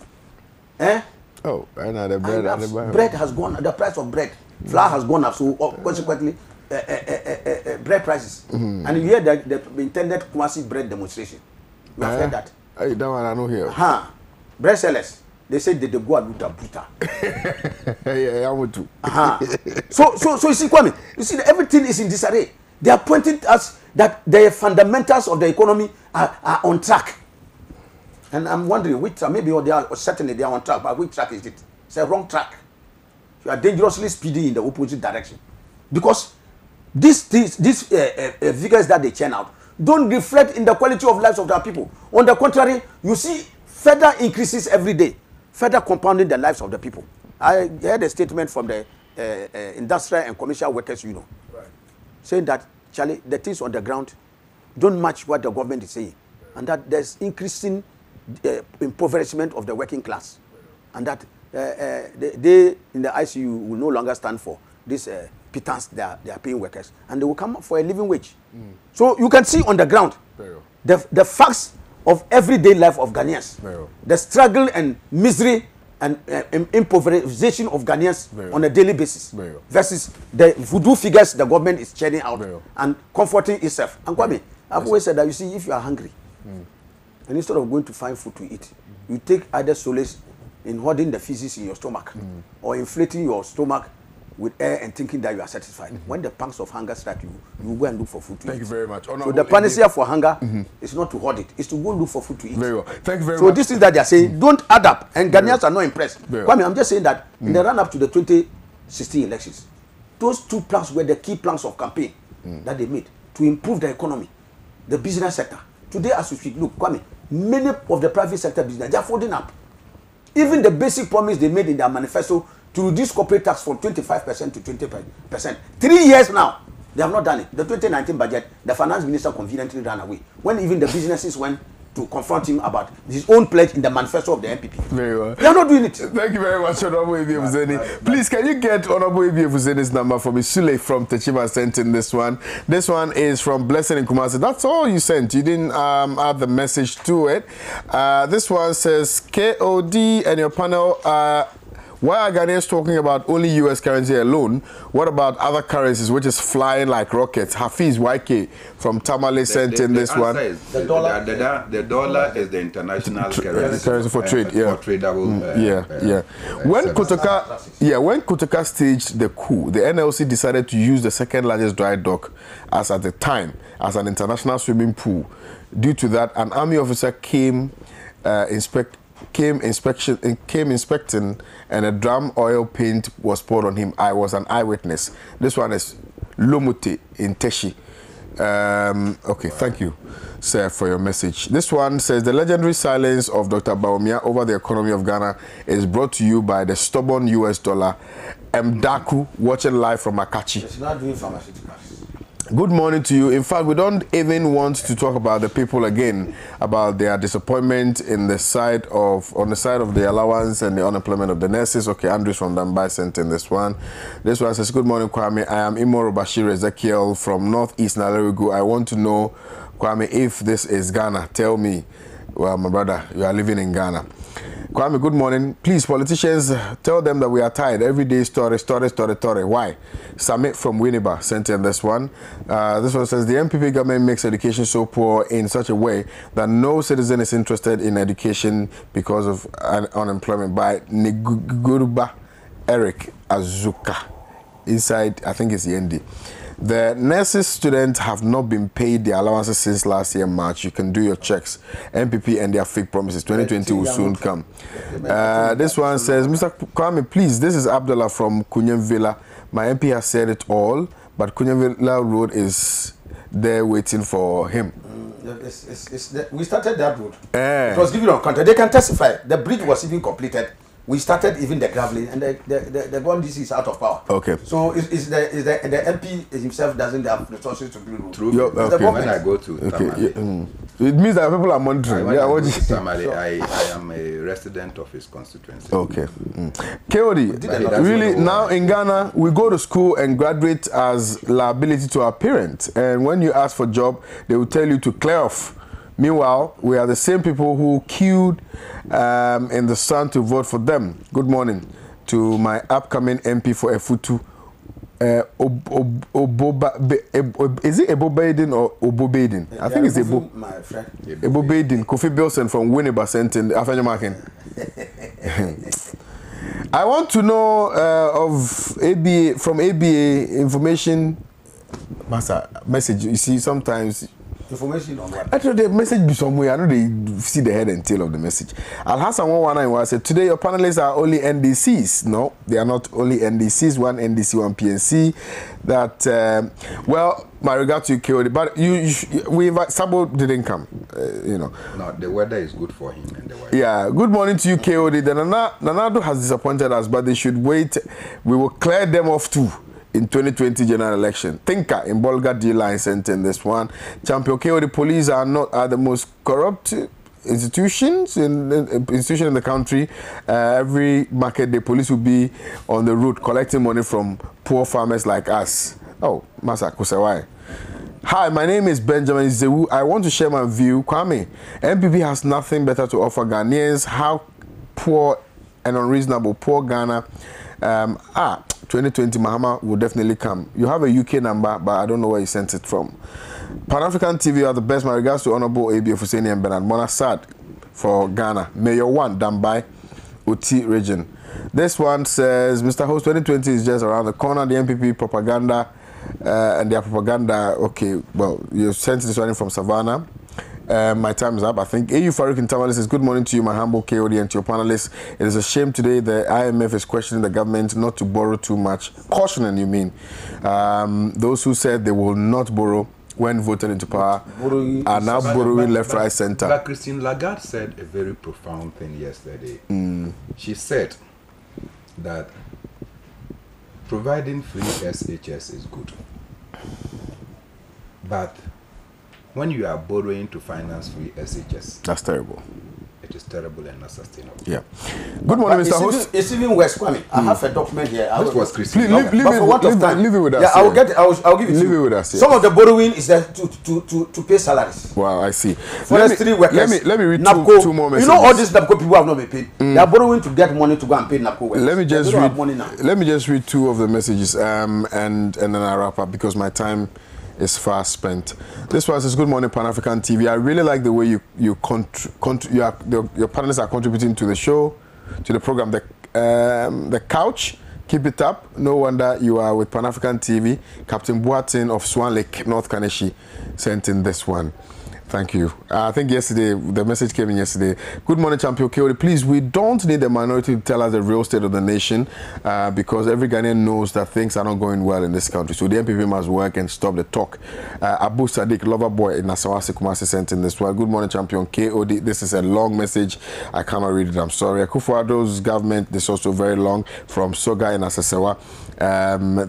Oh, I know the bread. Bread has gone, the price of bread. Flour has gone up, so consequently, bread prices. And you hear that the intended Kumasi bread demonstration. You have heard that? Hey, that one I know here. Bread sellers, they say they go and do bruta. Yeah, I want to. So you see, Kwame, you see that everything is in disarray. They are pointing us that the fundamentals of the economy are on track. And I'm wondering which track, maybe they are certainly they are on track, but which track is it? It's a wrong track. You are dangerously speedy in the opposite direction. Because these figures that they churn out don't reflect in the quality of lives of their people. On the contrary, you see further increases every day, further compounding the lives of the people. I heard a statement from the Industrial and Commercial Workers Union, saying that, Charlie, the things on the ground don't match what the government is saying, and that there's increasing impoverishment of the working class, and that they in the ICU will no longer stand for this pittance they are paying workers, and they will come up for a living wage. So you can see on the ground the facts of everyday life of Ghanaians, the struggle and misery and impoverization of Ghanaians on a daily basis versus the voodoo figures the government is churning out and comforting itself. And Kwame, I've always said that, you see, if you are hungry and instead of going to find food to eat, you take either solace in hoarding the feces in your stomach or inflating your stomach with air and thinking that you are satisfied. When the pangs of hunger strike you, you go and look for food to eat. Thank you very much. So the panacea for hunger is not to hoard it, it's to go look for food to eat. Very well. Thank you very much. So this is that they are saying, don't add up, and Ghanaians are not impressed. Kwame, I'm just saying that in the run-up to the 2016 elections, those two plans were the key plans of campaign that they made to improve the economy, the business sector. Today, as we speak, look, Kwame, many of the private sector business, they are folding up. Even the basic promise they made in their manifesto to reduce corporate tax from 25% to 20%. 3 years now, they have not done it. The 2019 budget, the finance minister conveniently ran away, when even the businesses went to confront him about his own pledge in the manifesto of the NPP. Very well. They are not doing it. Thank you very much, Honorable Ebie Fuseni. Please, can you get Honorable Ebie Fuseni's number for me? Sule from Techiba sent in this one. This one is from Blessing in Kumasi. That's all you sent. You didn't add the message to it. This one says, KOD and your panel, why are Ghanaians talking about only US currency alone? What about other currencies, which is flying like rockets? Hafiz YK from Tamale sent in this one. The dollar is the international currency for trade, yeah. For tradable. When Kotoka staged the coup, the NLC decided to use the second largest dry dock as at the time as an international swimming pool. Due to that, an army officer came inspecting, and a drum oil paint was poured on him. I was an eyewitness. This one is Lomote in Teshi. Okay, thank you, sir, for your message. This one says, the legendary silence of Dr. Bawumia over the economy of Ghana is brought to you by the stubborn US dollar. Mdaku, watching live from Akachi. It's not doing pharmaceuticals. Good morning to you. In fact, we don't even want to talk about the people again, about their disappointment on the side of the allowance and the unemployment of the nurses. Okay, Andrews from Dambai sent in this one. This one says, good morning, Kwame. I am Imoro Bashir Ezekiel from Northeast Nalerigu. I want to know, Kwame, if this is Ghana. Tell me. Well, my brother, you are living in Ghana. Kwame, good morning. Please, politicians, tell them that we are tired. Every day, story. Why? Samit from Winneba sent in this one. This one says, the MPP government makes education so poor in such a way that no citizen is interested in education because of unemployment. By Niguruba Eric Azuka. Inside, I think it's the ND. The nurses students have not been paid their allowances since last year, March. You can do your checks. MPP and their fake promises. 2020 will soon come. This one says, Mr. Kwame, please, this is Abdullah from Kunyem Villa. My MP has said it all, but Kunyem Villa Road is there waiting for him. We started that road. It was given on contract. They can testify. The bridge was even completed we started even the graveling, and the one DC is out of power. Okay. So is the MP himself doesn't have resources to build roads. True. Okay. When I go to Tamale, It means that people are monitoring. when I Yeah, go what to you Tamale, I am a resident of his constituency. Okay. KOD, really, now in Ghana, we go to school and graduate as liability to our parents. And when you ask for a job, they will tell you to clear off. Meanwhile, we are the same people who queued in the sun to vote for them. Good morning to my upcoming MP for Efutu. Is it Ebobaden or Obobadin? I think it's Ebo. My friend. Ebobaden. Kofi Bilson from Winneba sent in Afanya Markin. I want to know of ABA, from ABA information. Master, message. You see, sometimes. Information on what? I thought the message be somewhere. I know they see the head and tail of the message. Al Hassan 119 said, today your panelists are only NDCs. No, they are not only NDCs, one NDC, one PNC. That, well, my regard to you, KOD, but Sabo didn't come, you know. No, the weather is good for him and the wife. Yeah, good morning to you, KOD. The Nanado has disappointed us, but they should wait. We will clear them off too. In 2020 general election. Thinker in Bolga D-line sent in this one. Champion KO, the police are the most corrupt institutions in the country. Every market day, police will be on the road collecting money from poor farmers like us. Oh, Masa Kusawai. Hi, my name is Benjamin Zewu. I want to share my view. Kwame, MPP has nothing better to offer Ghanaians. How poor and unreasonable poor Ghana. 2020 Mahama will definitely come. You have a UK number, but I don't know where you sent it from. Panafrican TV are the best. My regards to Honorable A.B. Fuseni and Bernard Monasad for Ghana. Mayor 1, Dambai, Oti region. This one says, Mr. Host, 2020 is just around the corner. The MPP propaganda and their propaganda. Okay, well, you sent this one from Savannah. My time is up, I think. AU Farouk in Tamale says, good morning to you, my humble KOD, and to your panelists. It is a shame today the IMF is questioning the government not to borrow too much. Cautioning, you mean. Those who said they will not borrow when voted into power are now borrowing left, right, center. But Christine Lagarde said a very profound thing yesterday. She said that providing free SHS is good. But when you are borrowing to finance free SHS, that's terrible. It is terrible and not sustainable. Yeah. Good morning, Mr. Host. It's even worse, Kwame. I have a document here. This was Christine. Leave it with us. Yeah, I'll give it to you. Leave it with us. Yeah. Some of the borrowing is there to pay salaries. Wow, I see. Forestry workers. Let me read NAPCO, two more messages. You know all these NAPCO people have not been paid. They are borrowing to get money to go and pay NAPCO workers. Let me just they don't read. have money now. Let me just read two of the messages, and then I wrap up because my time is fast spent. This one says, good morning, Pan-African TV. I really like the way your panelists are contributing to the show, to the program. The couch, keep it up. No wonder you are with Pan-African TV. Captain Boatin of Swan Lake, North Kaneshi, sent in this one. Thank you. I think yesterday, the message came in yesterday. Good morning, Champion KOD. Please, we don't need the minority to tell us the real state of the nation because every Ghanaian knows that things are not going well in this country. So the MPP must work and stop the talk. Abu Sadiq, lover boy in Nasawasi Kumasi, sent in this one. Good morning, Champion KOD. This is a long message. I cannot read it. I'm sorry. Akufo-Addo's government, this is also very long, from Soga in Asasewa.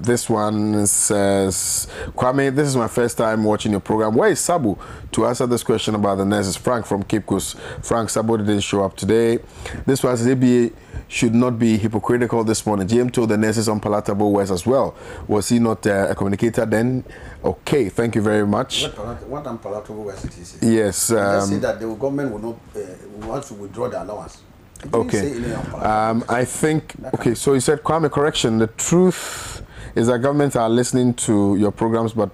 This one says, Kwame, this is my first time watching your program. Where is Sabu? To answer this question about the nurses, Frank from Cape Coast. Frank, Sabo didn't show up today. This one says, ABA should not be hypocritical this morning. GM told the nurses unpalatable words as well. Was he not a communicator then? Okay, thank you very much. What unpalatable words it is? Yes. Let's say that the government will not want to withdraw the allowance. Okay. I think, okay, so you said, Kwame, correction. The truth is that governments are listening to your programs, but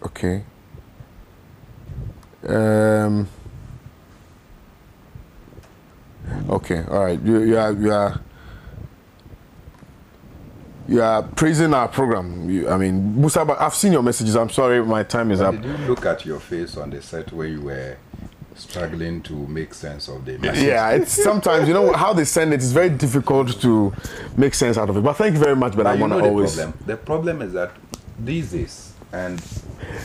okay. Okay, all right. You are praising our program. I mean, Musa, but I've seen your messages. I'm sorry, my time is up. Did you look at your face on the set where you were struggling to make sense of the message? Yeah, it's sometimes, you know, how they send it is very difficult to make sense out of it. But thank you very much, but I want to always... The problem is that these days, and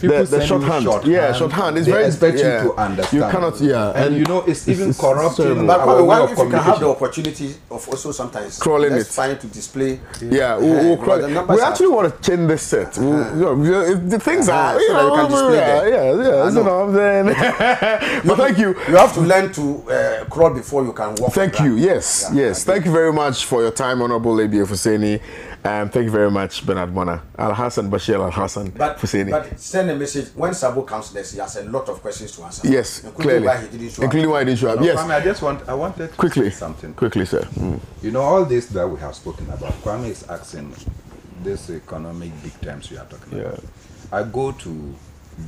people the shorthand. Yeah, shorthand. It's very expect you yeah. to understand. You cannot, yeah. And you know, it's even corrupting But our way why of if you can have communication. the opportunity of also sometimes Crawling let's it. find to display. Yeah, we'll but crawl the it. numbers We are- actually want to change this set. The things are, so that you can display them. yeah, you know what I'm saying. But thank you. You have to learn to crawl before you can walk. Thank you. Yes, yes. Thank you very much for your time, Honorable Abi Fuseni. Thank you very much, Bernard Mona. Al Hassan Bashir Al Hassan Fuseni. But send a message when Sabo comes next. He has a lot of questions to answer. Yes, including clearly. why he didn't show up. Including why he didn't show up. Yes. Kwame, I wanted to Quickly. say something. Quickly, sir. You know, all this that we have spoken about, Kwame is asking this economic big terms we are talking about. I go to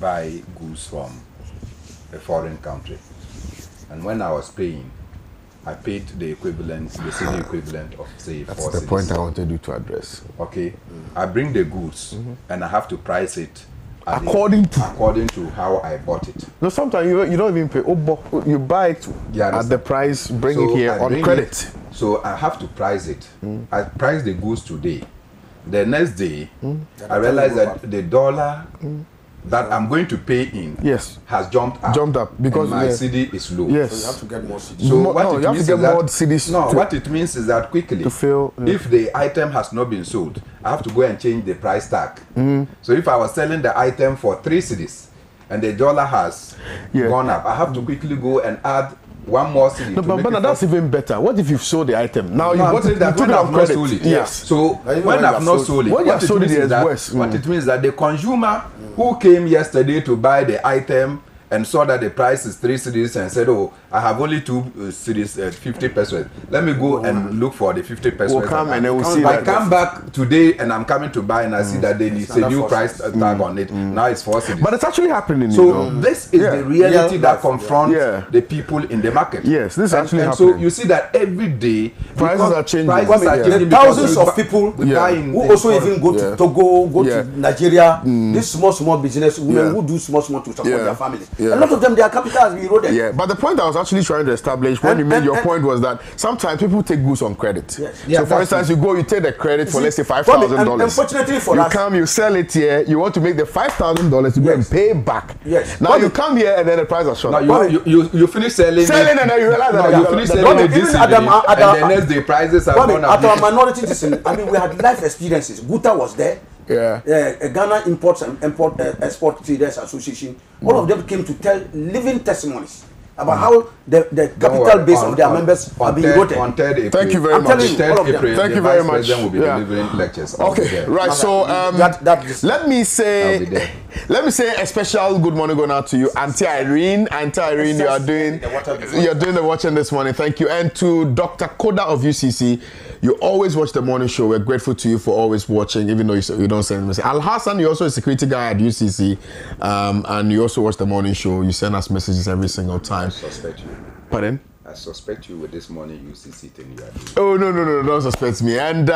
buy goods from a foreign country, and when I was paying, I paid the equivalent, the city equivalent of say That's 4 the cedis. point I wanted you to address. Okay, I bring the goods and I have to price it According to how I bought it. No, sometimes you don't even pay. You buy it Yeah, at the price, bring So it here I on bring credit. it, so I have to price it. I price the goods today. The next day, I realize that the dollar that I'm going to pay in Yes. has jumped up. Jumped up because, and my yeah. CD is low. Yes. So you have to get more cities. So No, what no, it you have to means get is that, more CDs No, to- what it means is that quickly, to fill, yeah. if the item has not been sold, I have to go and change the price tag. So if I was selling the item for 3 cedis and the dollar has Yeah. gone up, I have to quickly go and add 1 more cedi. No, to but make Bernard, it that's even better. What if you've sold the item? Now you no, I'm bought saying it, that you took when it I've on not credit. sold it. Yes. So Even when when you I've have not sold sold it, When you have what it sold it, means is it's that worse. what it means is that the consumer who came yesterday to buy the item and saw that the price is 3 cedis and said, "Oh, I have only 2 cedis, 50 pesos. Let me go and look for the 50 pesos." We'll come and then we'll see I that. come back today and I'm coming to buy and I see that there is a under new 4 price tag on it. Now it's 4 cedis. But it's actually happening. So you know. this is Yeah. the reality Yeah. that confronts Yeah. the people in the market. Yes, this is And- actually and happening. so you see that every day Prices because are changing. prices Kwame, are yeah. changing The thousands because of people we Yeah. buy in who in also foreign- even go Yeah. to Togo, go Yeah. to Nigeria, these small business women Yeah. who do small to support Yeah. their family. Yeah. A lot of them, their capital has been eroded. Yeah, but the point I was actually trying to establish when And- you made and- your and- point was that sometimes people take goods on credit. Yes. Yeah, So, for that's instance, you go, you take the credit for See, let's say Kwame, $5,000. unfortunately for you us- come, you sell it here. You want to make the $5,000 to go and Yes. pay back. Yes. Now Kwame, you come here and then the price has shot. Now up. you finish selling Selling it, and then you realize no, that you you finish that- selling Kwame, it this even evening, Adam- and the next day prices have Kwame, gone up. at our minority citizen, I mean, we had life experiences. Guta was there. Yeah. Ghana Imports and Export Traders Association. All of them came to tell living testimonies about how the capital base of their members have been eroded. On 3rd April. Thank you very I'm much. telling you, all of them. April, Thank the you very Vice much. President will be Yeah. delivering lectures. I'll be Okay, there. right. So That- let me I'll be say, there. let me say a special good morning going out to you, Auntie Irene. Auntie Irene, you are doing, you're doing the watching this morning. Thank you, and to Dr. Koda of UCC. You always watch the morning show. We're grateful to you for always watching, even though you don't send messages. Al Hassan, you're also a security guy at UCC, and you also watch the morning show. You send us messages every single time. I suspect you. Pardon? I suspect you with this morning UCC thing you are doing. Oh, no, don't suspect me. And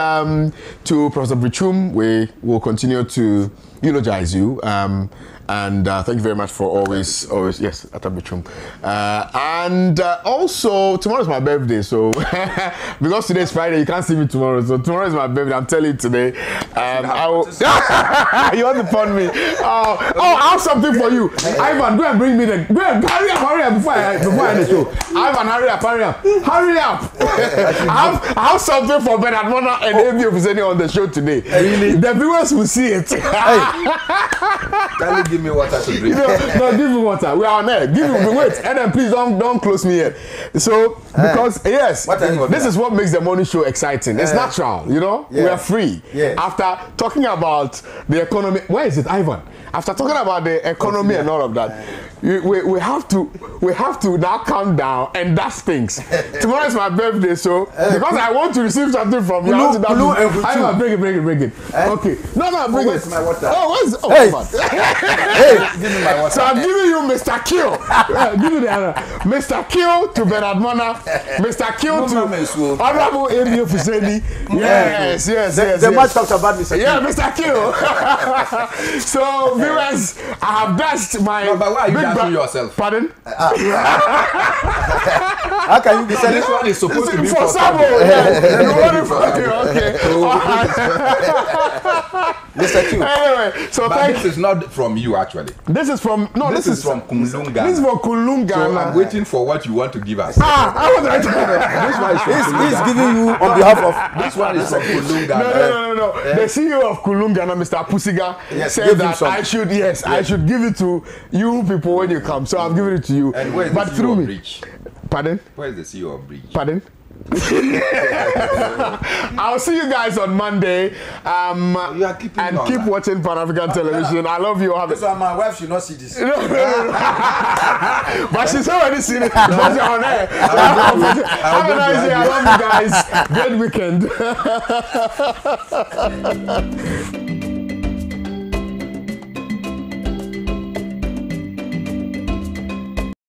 to Professor Bichum, we will continue to eulogize you. And thank you very much for always, yes, Ata Bichum. And also, tomorrow is my birthday, so because today is Friday, you can't see me tomorrow. So tomorrow is my birthday. I'm telling you today. I will. You want to fund me? Oh, I have something for you, Ivan. Go and bring me the. Go and hurry up before I end the show. Ivan, hurry up! I have something for Bernard Mona and Abi Ofuseni on the show today. Really? The viewers will see it. Can you give me water to drink? No, give me water. We are on air. Give me wait, and then please don't close me here. So because yes, this is what makes the morning show exciting. It's natural, you know. Yeah. We are free. Yeah. After talking about the economy, where is it, Ivan? After talking about the economy and all of that, we have to now calm down and that's things. Tomorrow is my birthday, so because I want to receive something from you, I want to Ivan, bring it. Okay. No, bring it. My water? Oh, Hey. Hey, give me my water. So I'm giving you Mr. Kill. Give me the other. Mr. Kill to Bernard Mona. Mr. Kill to Honorable Abi Ofuseni. Yes. The much talked about Mr. King. Yeah, Mr. Kill. So viewers, I have dashed my. No, but why are you dancing yourself? Pardon? How can you be selling? This one is supposed to be for for Sabo. Sabo. Okay. Mr. Q. Anyway, so But this is not from you actually. This is from This is from Kunlunga. This is for Kunlunga. So I'm waiting for what you want to give us. I was right. This one is from He's Kunlunga. giving you on behalf of. This one is from Kunlunga. No. The CEO of Kulungana, Mr. Pusiga, Yes, said give him that some. I should give it to you people when you come. So I'm giving it to you. And where is But the through CEO of me. Bridge? Pardon? Where is the CEO of Bridge? Pardon? I'll see you guys on Monday. You are keeping and on keep that. watching Panafrican Television. I love you. Have That's why my wife should not see this. But she's already seen it. Because you're on air. Have a nice day. I love you guys. Great weekend.